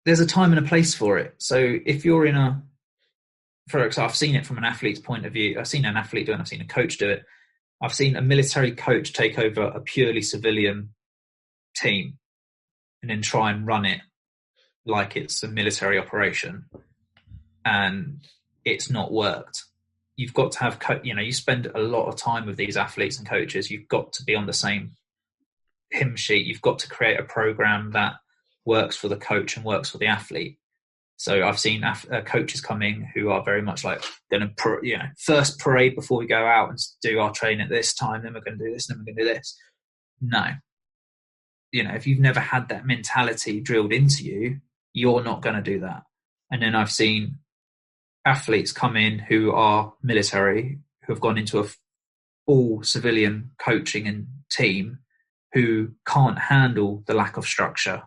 There's a time and a place for it. So if you're in for example, I've seen it from an athlete's point of view. I've seen an athlete do it, and I've seen a coach do it. I've seen a military coach take over a purely civilian team and then try and run it like it's a military operation, and it's not worked. You've got to have, you spend a lot of time with these athletes and coaches. You've got to be on the same hymn sheet. You've got to create a program that works for the coach and works for the athlete. So I've seen coaches come in who are very much like, going to, first parade before we go out and do our training at this time, then we're going to do this, then we're going to do this. No. If you've never had that mentality drilled into you, you're not going to do that. And then I've seen athletes come in who are military, who have gone into a all civilian coaching and team, who can't handle the lack of structure.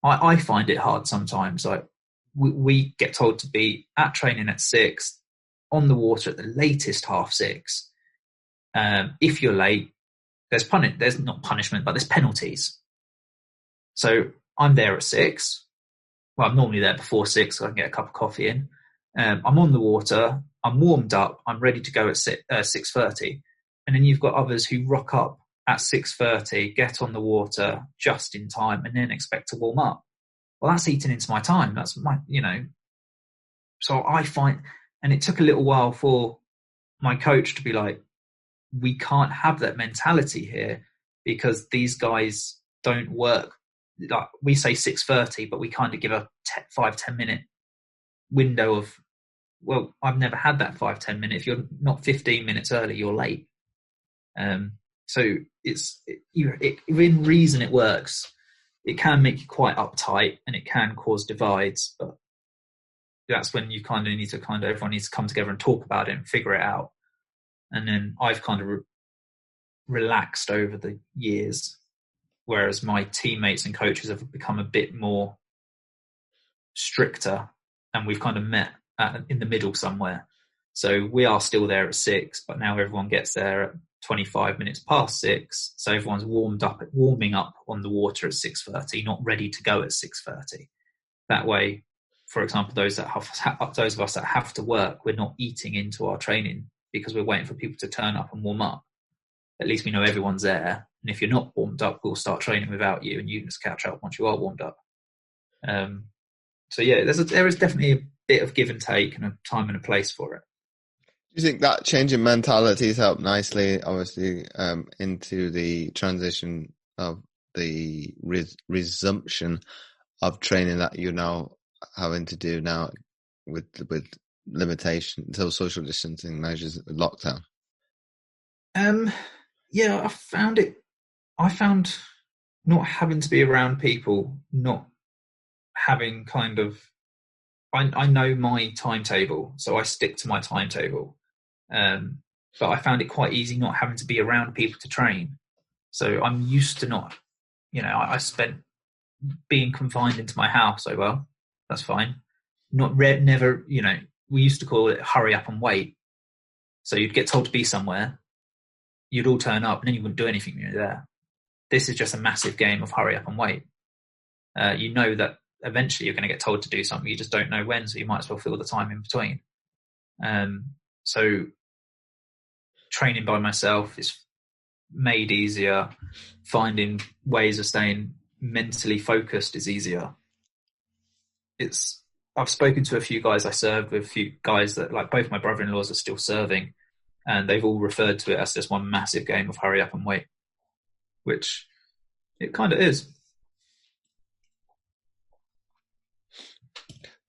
I find it hard sometimes. Like we get told to be at training at 6, on the water at the latest 6:30. If you're late, there's not punishment, but there's penalties. So I'm there at 6. Well, I'm normally there before 6, so I can get a cup of coffee in. I'm on the water, I'm warmed up, I'm ready to go at 6:30. And then you've got others who rock up at 6:30, get on the water just in time, and then expect to warm up. Well, that's eating into my time. That's my, So I find, and it took a little while for my coach to be like, we can't have that mentality here, because these guys don't work. Like we say 6:30, but we kind of give a 5-10 minute window of, well, I've never had that 5-10 minutes. If you're not 15 minutes early, you're late. So within reason, it works. It can make you quite uptight and it can cause divides, but that's when you kind of need to everyone needs to come together and talk about it and figure it out. And then I've kind of relaxed over the years, whereas my teammates and coaches have become a bit more stricter, and we've kind of met in the middle somewhere. So we are still there at 6, but now everyone gets there at 25 minutes past 6. So everyone's warming up on the water at 6:30, not ready to go at 6:30. That way, for example, those of us that have to work, we're not eating into our training because we're waiting for people to turn up and warm up. At least we know everyone's there. And if you're not warmed up, we'll start training without you, and you can just catch up once you are warmed up. So yeah, there is definitely a bit of give and take and a time and a place for it. Do you think that change in mentality has helped nicely, obviously, into the transition of the resumption of training that you're now having to do now with limitation, so social distancing measures, lockdown? Yeah, I found not having to be around people, not having kind of, I know my timetable, so I stick to my timetable. But I found it quite easy not having to be around people to train. So I'm used to not, I spent being confined into my house. So, well, that's fine. Never, we used to call it hurry up and wait. So you'd get told to be somewhere, you'd all turn up, and then you wouldn't do anything when you're there. This is just a massive game of hurry up and wait. You know that eventually you're going to get told to do something, you just don't know when, so you might as well fill the time in between. So training by myself is made easier. Finding ways of staying mentally focused is easier. I've spoken to a few guys I served with, a few guys that, like, both my brother-in-laws are still serving, and they've all referred to it as just one massive game of hurry up and wait, which it kind of is.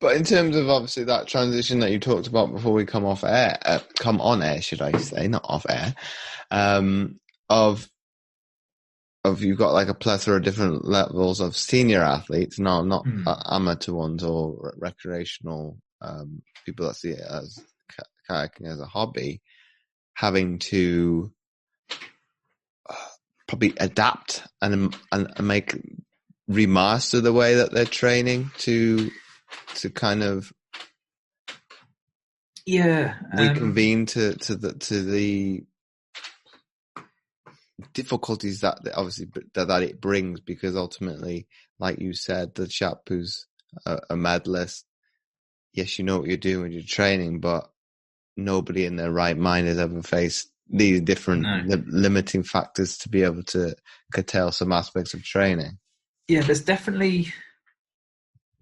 But in terms of obviously that transition that you talked about before we come on air, should I say, not off air, of you've got like a plethora of different levels of senior athletes, not amateur ones or recreational people that see it as kayaking as a hobby, having to probably adapt and make remaster the way that they're training to kind of reconvene to the difficulties that obviously that it brings, because ultimately, like you said, the chap who's a medalist, yes, you know what you're doing when you're training, but nobody in their right mind has ever faced these different limiting factors to be able to curtail some aspects of training. Yeah, there's definitely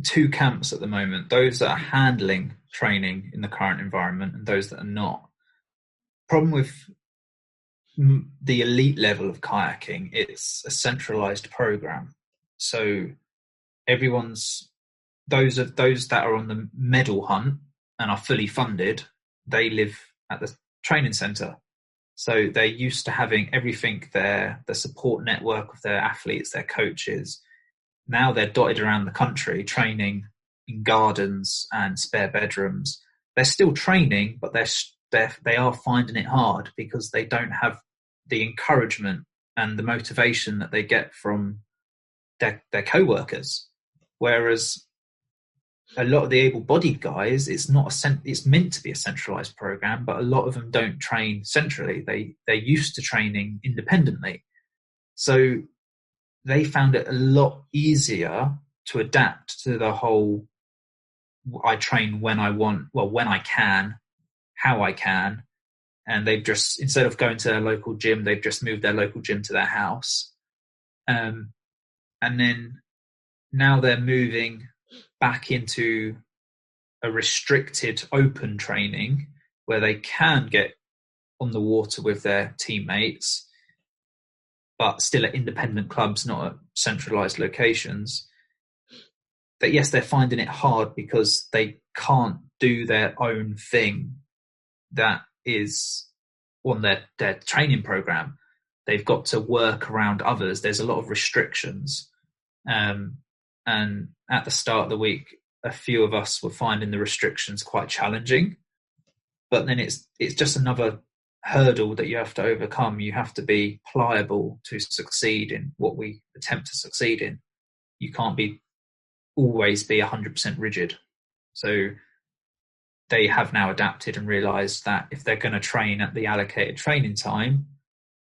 two camps at the moment: those that are handling training in the current environment and those that are not. Problem with the elite level of kayaking, it's a centralized program. So those that are on the medal hunt and are fully funded, they live at the training center. So they're used to having everything there, the support network of their athletes, their coaches. Now they're dotted around the country training in gardens and spare bedrooms. They're still training, but they are finding it hard because they don't have the encouragement and the motivation that they get from their co-workers. Whereas a lot of the able-bodied guys, it's meant to be a centralized program, but a lot of them don't train centrally. They're used to training independently. So they found it a lot easier to adapt to the whole, I train when I want, well, when I can, how I can. And they've just, instead of going to their local gym, they've just moved their local gym to their house. And then now they're moving back into a restricted open training where they can get on the water with their teammates, but still at independent clubs, not at centralized locations. But yes, they're finding it hard because they can't do their own thing that is on their training program. They've got to work around others. There's a lot of restrictions. And at the start of the week, a few of us were finding the restrictions quite challenging. But then it's just another hurdle that you have to overcome. You have to be pliable to succeed in what we attempt to succeed in. You can't always be 100% rigid. So they have now adapted and realised that if they're going to train at the allocated training time,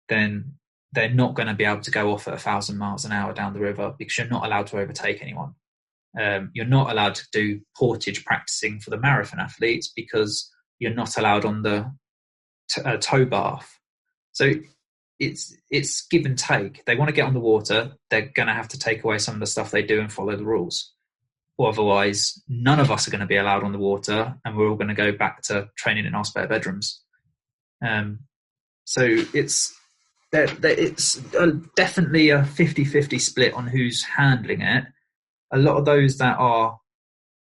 then they're not going to be able to go off at 1,000 miles an hour down the river because you're not allowed to overtake anyone. You're not allowed to do portage practicing for the marathon athletes because you're not allowed on the tow bath. So it's give and take. They want to get on the water, they're going to have to take away some of the stuff they do and follow the rules. Or otherwise, none of us are going to be allowed on the water and we're all going to go back to training in our spare bedrooms. So it's definitely a 50-50 split on who's handling it. A lot of those that are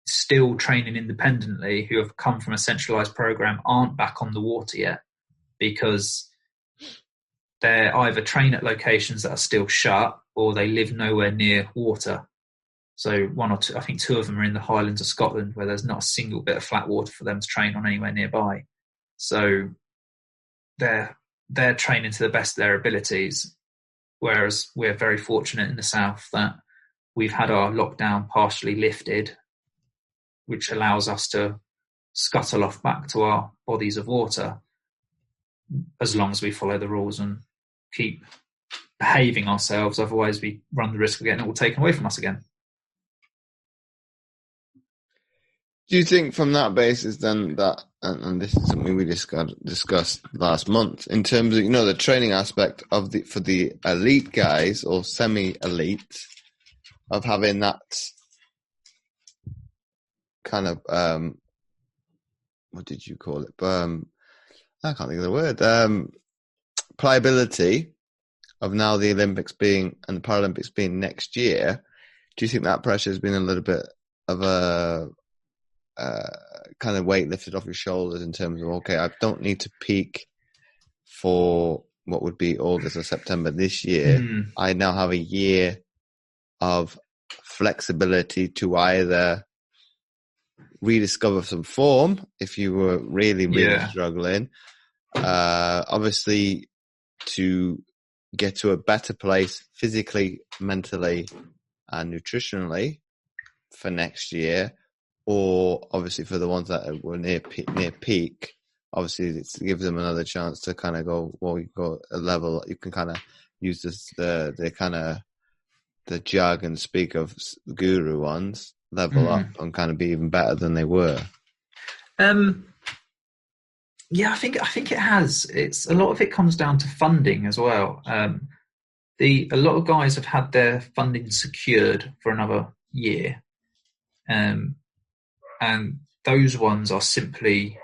still training independently, who have come from a centralised program, aren't back on the water yet because they either train at locations that are still shut or they live nowhere near water. So one or two, I think two of them are in the Highlands of Scotland where there's not a single bit of flat water for them to train on anywhere nearby. So they're training to the best of their abilities, whereas we're very fortunate in the south that we've had our lockdown partially lifted, which allows us to scuttle off back to our bodies of water as long as we follow the rules and keep behaving ourselves. Otherwise, we run the risk of getting it all taken away from us again. Do you think from that basis then that, and this is something we discussed last month, in terms of, the training aspect of for the elite guys or semi-elite, of having that kind of, what did you call it? I can't think of the word. Pliability of now the Olympics being and the Paralympics being next year. Do you think that pressure has been a little bit of a kind of weight lifted off your shoulders in terms of, okay, I don't need to peak for what would be August or September this year. I now have a year of flexibility to either rediscover some form if you were really struggling, obviously to get to a better place physically, mentally and nutritionally for next year, or obviously for the ones that were near peak, obviously it gives them another chance to kind of go, well, you've got a level, you can kind of use this, the kind of the jargon speak of guru ones, level up and kind of be even better than they were. Yeah, I think it has. It's a lot of it comes down to funding as well. A lot of guys have had their funding secured for another year, and those ones are simply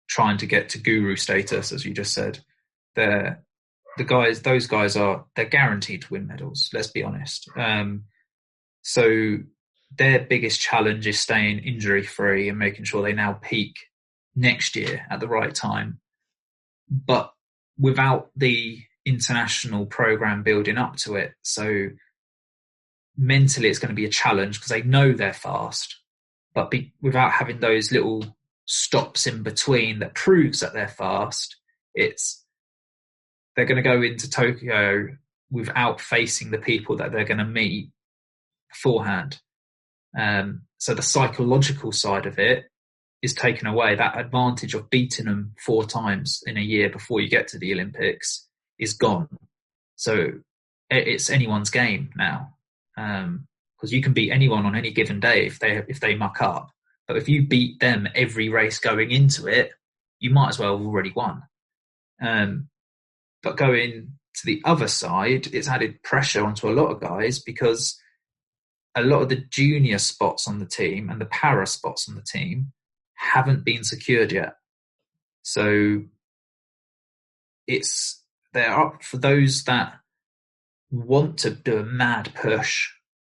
trying to get to guru status, as you just said. Those guys are guaranteed to win medals. Let's be honest. So their biggest challenge is staying injury free and making sure they now peak next year at the right time. But without the international program building up to it, so mentally it's going to be a challenge because they know they're fast, but without having those little stops in between that proves that they're fast, they're going to go into Tokyo without facing the people that they're going to meet beforehand. So the psychological side of it is taken away. That advantage of beating them 4 times in a year before you get to the Olympics is gone. So it's anyone's game now, because you can beat anyone on any given day if they muck up. But if you beat them every race going into it, you might as well have already won. But going to the other side, it's added pressure onto a lot of guys because a lot of the junior spots on the team and the para spots on the team haven't been secured yet. So they're up for those that want to do a mad push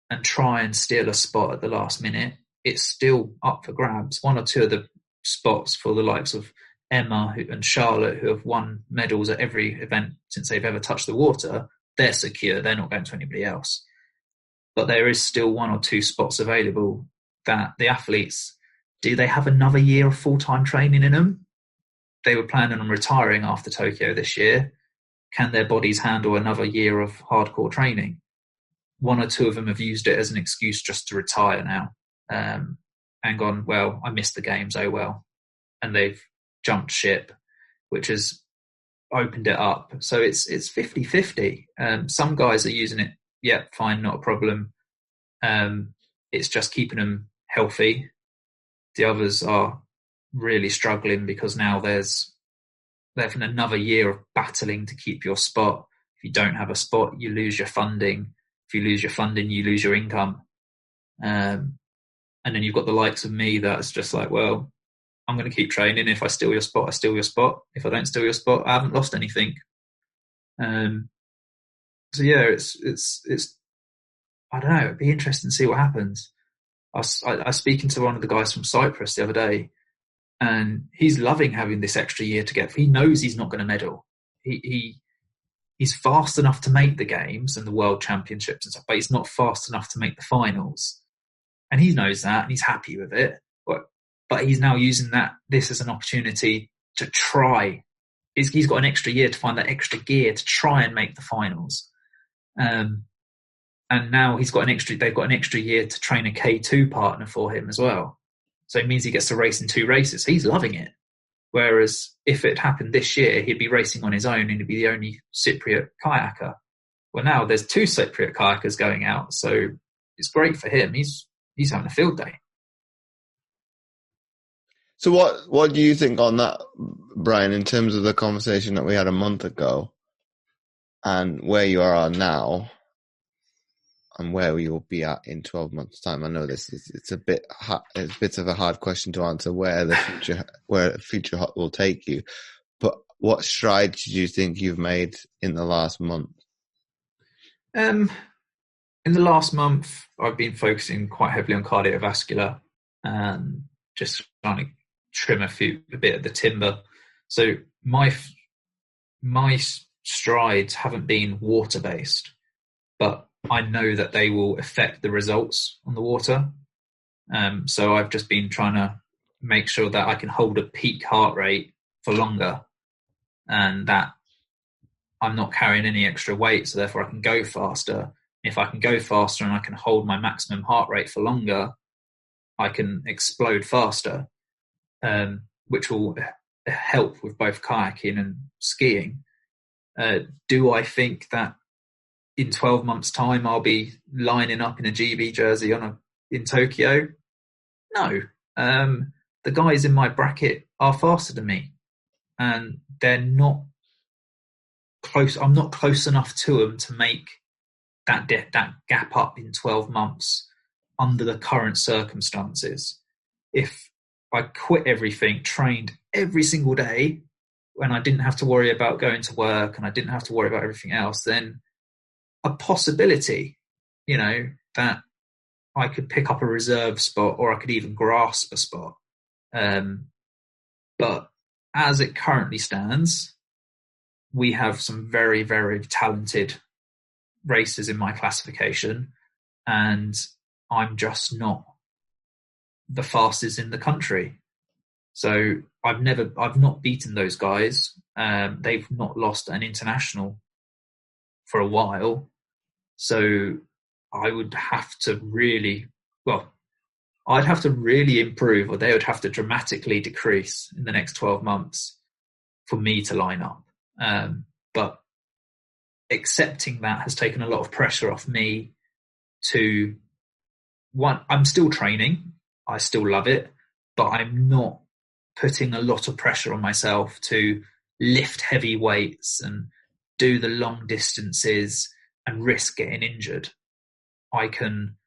and try and steal a spot at the last minute. It's still up for grabs. 1 or 2 of the spots for the likes of Emma and Charlotte, who have won medals at every event since they've ever touched the water, they're secure. They're not going to anybody else. But there is still 1 or 2 spots available that the athletes, do they have another year of full-time training in them? They were planning on retiring after Tokyo this year. Can their bodies handle another year of hardcore training? 1 or 2 of them have used it as an excuse just to retire now, and gone, well, I missed the games, oh well. And they've jumped ship, which has opened it up. So it's 50-50. Some guys are using it, yeah, fine, not a problem. It's just keeping them healthy. The others are really struggling because now they're having another year of battling to keep your spot. If you don't have a spot, you lose your funding. If you lose your funding, you lose your income. And then you've got the likes of me that's just like, well, I'm going to keep training. If I steal your spot, I steal your spot. If I don't steal your spot, I haven't lost anything. So yeah, it's I don't know. It'd be interesting to see what happens. I was speaking to one of the guys from Cyprus the other day, and he's loving having this extra year to get. He knows he's not going to medal. He's fast enough to make the games and the world championships and stuff, but he's not fast enough to make the finals. And he knows that, and he's happy with it. But he's now using this as an opportunity to try. He's got an extra year to find that extra gear to try and make the finals. And now they've got an extra year to train a K2 partner for him as well. So it means he gets to race in 2 races. He's loving it. Whereas if it happened this year, he'd be racing on his own and he'd be the only Cypriot kayaker. Well, now there's 2 Cypriot kayakers going out, so it's great for him. He's having a field day. So what do you think on that, Bryan, in terms of the conversation that we had a month ago and where you are now and where we will be at in 12 months' time? I know it's a bit of a hard question to answer where the future will take you, but what strides do you think you've made in the last month? In the last month, I've been focusing quite heavily on cardiovascular and just trying to trim a bit of the timber. So my strides haven't been water-based, but I know that they will affect the results on the water. So I've just been trying to make sure that I can hold a peak heart rate for longer and that I'm not carrying any extra weight, so therefore I can go faster. If I can go faster and I can hold my maximum heart rate for longer, I can explode faster, which will help with both kayaking and skiing. Do I think that in 12 months' time I'll be lining up in a GB jersey in Tokyo? No. The guys in my bracket are faster than me, and they're not close. I'm not close enough to them to make that gap up in 12 months under the current circumstances. If I quit everything, trained every single day, when I didn't have to worry about going to work and I didn't have to worry about everything else, then a possibility, that I could pick up a reserve spot or I could even grasp a spot. But as it currently stands, we have some very, very talented racers in my classification, and I'm just not the fastest in the country. So I've not beaten those guys. They've not lost an international for a while. So I would have to I'd have to really improve, or they would have to dramatically decrease in the next 12 months for me to line up. But accepting that has taken a lot of pressure off me I'm still training. I still love it, but I'm not putting a lot of pressure on myself to lift heavy weights and do the long distances and risk getting injured. I can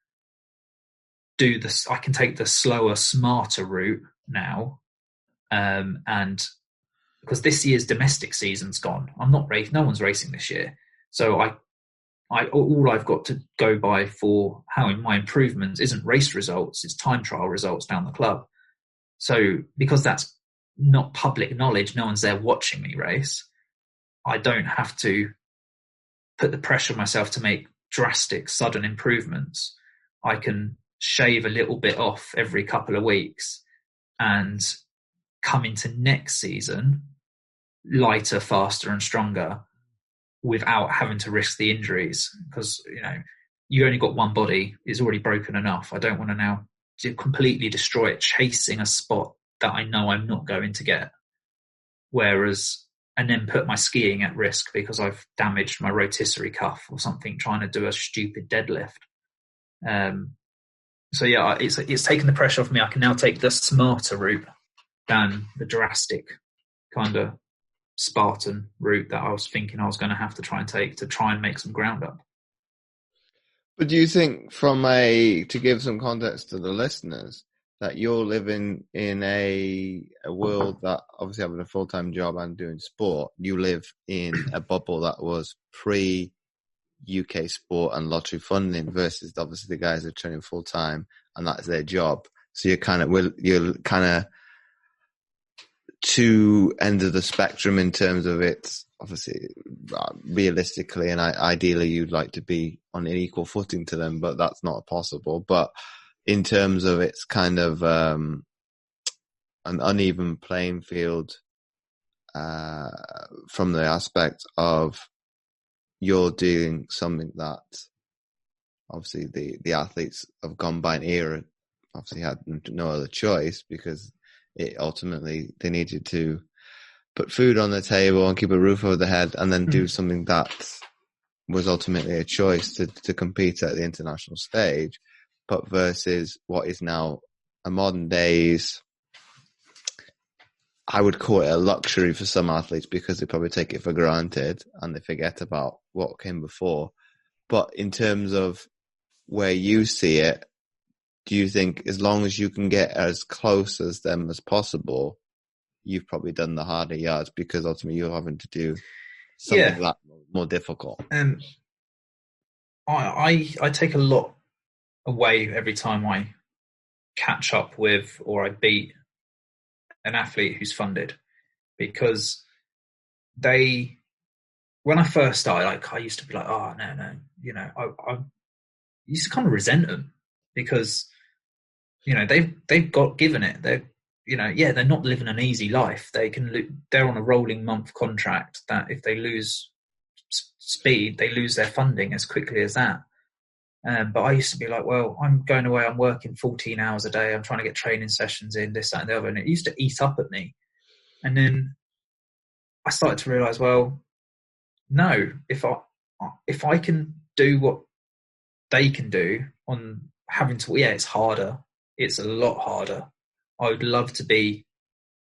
do this. I can take the slower, smarter route now. And because this year's domestic season's gone, no one's racing this year. So all I've got to go by for how my improvements isn't race results, it's time trial results down the club. So because that's not public knowledge, no one's there watching me race, I don't have to put the pressure on myself to make drastic, sudden improvements. I can shave a little bit off every couple of weeks and come into next season lighter, faster and stronger without having to risk the injuries, because you only got one body. It's already broken enough. I don't want to now completely destroy it chasing a spot that I know I'm not going to get, and then put my skiing at risk because I've damaged my rotisserie cuff or something trying to do a stupid deadlift. So yeah, it's taken the pressure off me. I can now take the smarter route than the drastic kind of Spartan route that I was thinking I was going to have to try and take to try and make some ground up. But do you think to give some context to the listeners, that you're living in a world that obviously having a full-time job and doing sport, you live in a bubble that was pre-UK sport and lottery funding versus obviously the guys that are training full-time and that's their job. So you're kind of two ends of the spectrum in terms of it's obviously realistically and ideally you'd like to be on an equal footing to them, but that's not possible. But in terms of it's kind of an uneven playing field from the aspect of you're doing something that obviously the athletes have gone by an era obviously had no other choice because it ultimately they needed to put food on the table and keep a roof over their head and then do something that was ultimately a choice to compete at the international stage, but versus what is now a modern days, I would call it a luxury for some athletes because they probably take it for granted and they forget about what came before. But in terms of where you see it, do you think as long as you can get as close as them as possible, you've probably done the harder yards because ultimately you're having to do something that more difficult? I take a lot away every time I catch up with or I beat an athlete who's funded, because when I first started, I used to be like, oh no, I used to kind of resent them because they've got given it. They're not living an easy life. They're on a rolling month contract that if they lose speed, they lose their funding as quickly as that. But I used to be like, well, I'm going away, I'm working 14 hours a day, I'm trying to get training sessions in, this, that, and the other. And it used to eat up at me. And then I started to realise, well, no, if I can do what they can do on having to, it's harder. It's a lot harder. I would love to be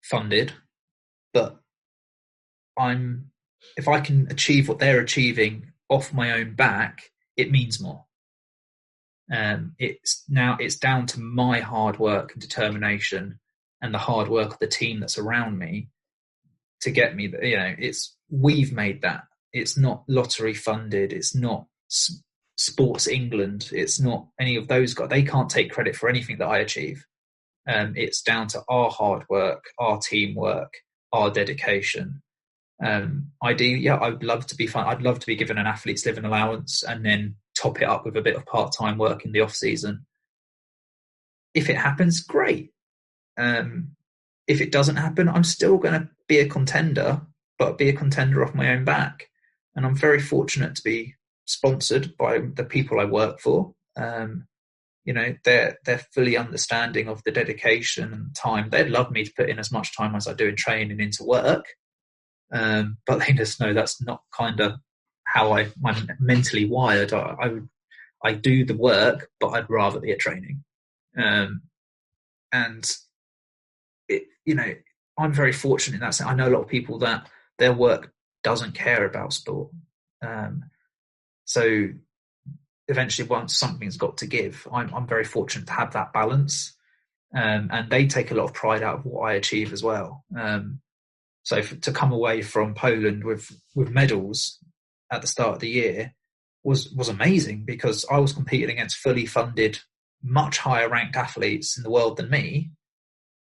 funded, but if I can achieve what they're achieving off my own back, it means more. It's down to my hard work and determination and the hard work of the team that's around me to get me there. We've made that. It's not lottery funded. It's not Sports England. It's not any of those guys. They can't take credit for anything that I achieve. It's down to our hard work, our teamwork, our dedication. Ideally, I'd love to be I'd love to be given an athlete's living allowance and then top it up with a bit of part-time work in the off season. If it happens, great. If it doesn't happen, I'm still going to be a contender, but be a contender off my own back. And I'm very fortunate to be sponsored by the people I work for. They're fully understanding of the dedication and time. They'd love me to put in as much time as I do in training into work. But they just know that's not kind of how I'm mentally wired. I do the work, but I'd rather be at training. And I'm very fortunate in that sense. I know a lot of people that their work doesn't care about sport. So eventually once something's got to give, I'm very fortunate to have that balance. And they take a lot of pride out of what I achieve as well. So to come away from Poland with medals at the start of the year was amazing, because I was competing against fully funded, much higher ranked athletes in the world than me.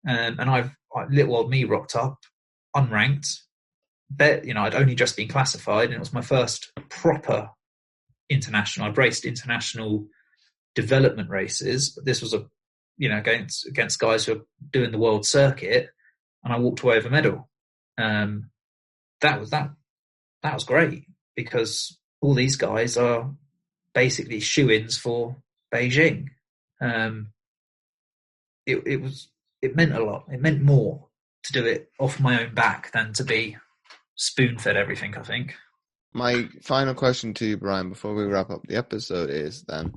And little old me rocked up unranked. I'd only just been classified, and it was my first proper international. I'd raced international development races, but this was against guys who are doing the world circuit, and I walked away with a medal. That was great, because all these guys are basically shoo-ins for Beijing. It meant a lot. It meant more to do it off my own back than to be spoon-fed everything, I think. My final question to you, Bryan, before we wrap up the episode is then,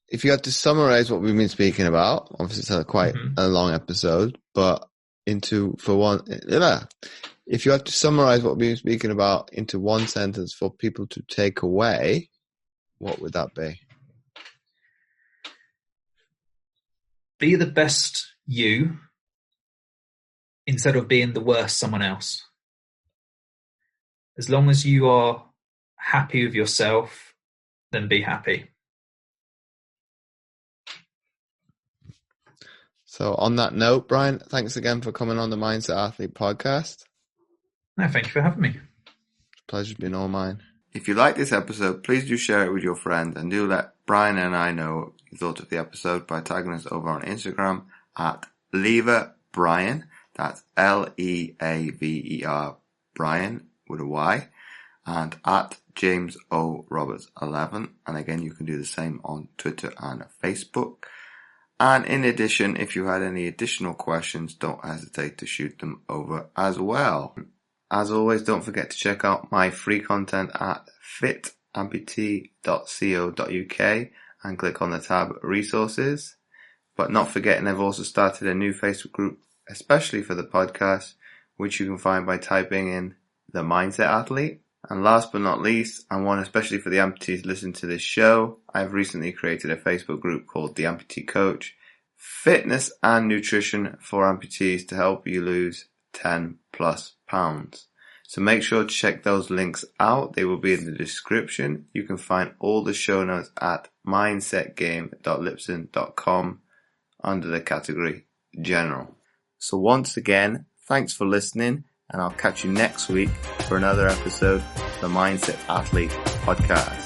if you had to summarize what we've been speaking about, obviously it's quite a long episode, but if you had to summarize what we've been speaking about into one sentence for people to take away, what would that be? be the best you instead of being the worst someone else. As long as you are happy with yourself, then be happy. So on that note, Bryan, thanks again for coming on the Mindset Athlete podcast. No, thank you for having me. Pleasure's been all mine. If you like this episode, please do share it with your friends and do let Bryan and I know what you thought of the episode by tagging us over on Instagram at LeverBryan. That's Leaver Bryan with a Y, and at James O Roberts 11. And again, you can do the same on Twitter and Facebook. And in addition, if you had any additional questions, don't hesitate to shoot them over as well. As always, don't forget to check out my free content at fitamputee.co.uk and click on the tab Resources. But not forgetting, I've also started a new Facebook group, especially for the podcast, which you can find by typing in The Mindset Athlete. And last but not least, and one especially for the amputees listening to this show, I've recently created a Facebook group called The Amputee Coach, Fitness and Nutrition for Amputees to help you lose 10 plus pounds. So make sure to check those links out. They will be in the description. You can find all the show notes at mindsetgame.lipson.com under the category General. So once again, thanks for listening, and I'll catch you next week for another episode of the Mindset Athlete podcast.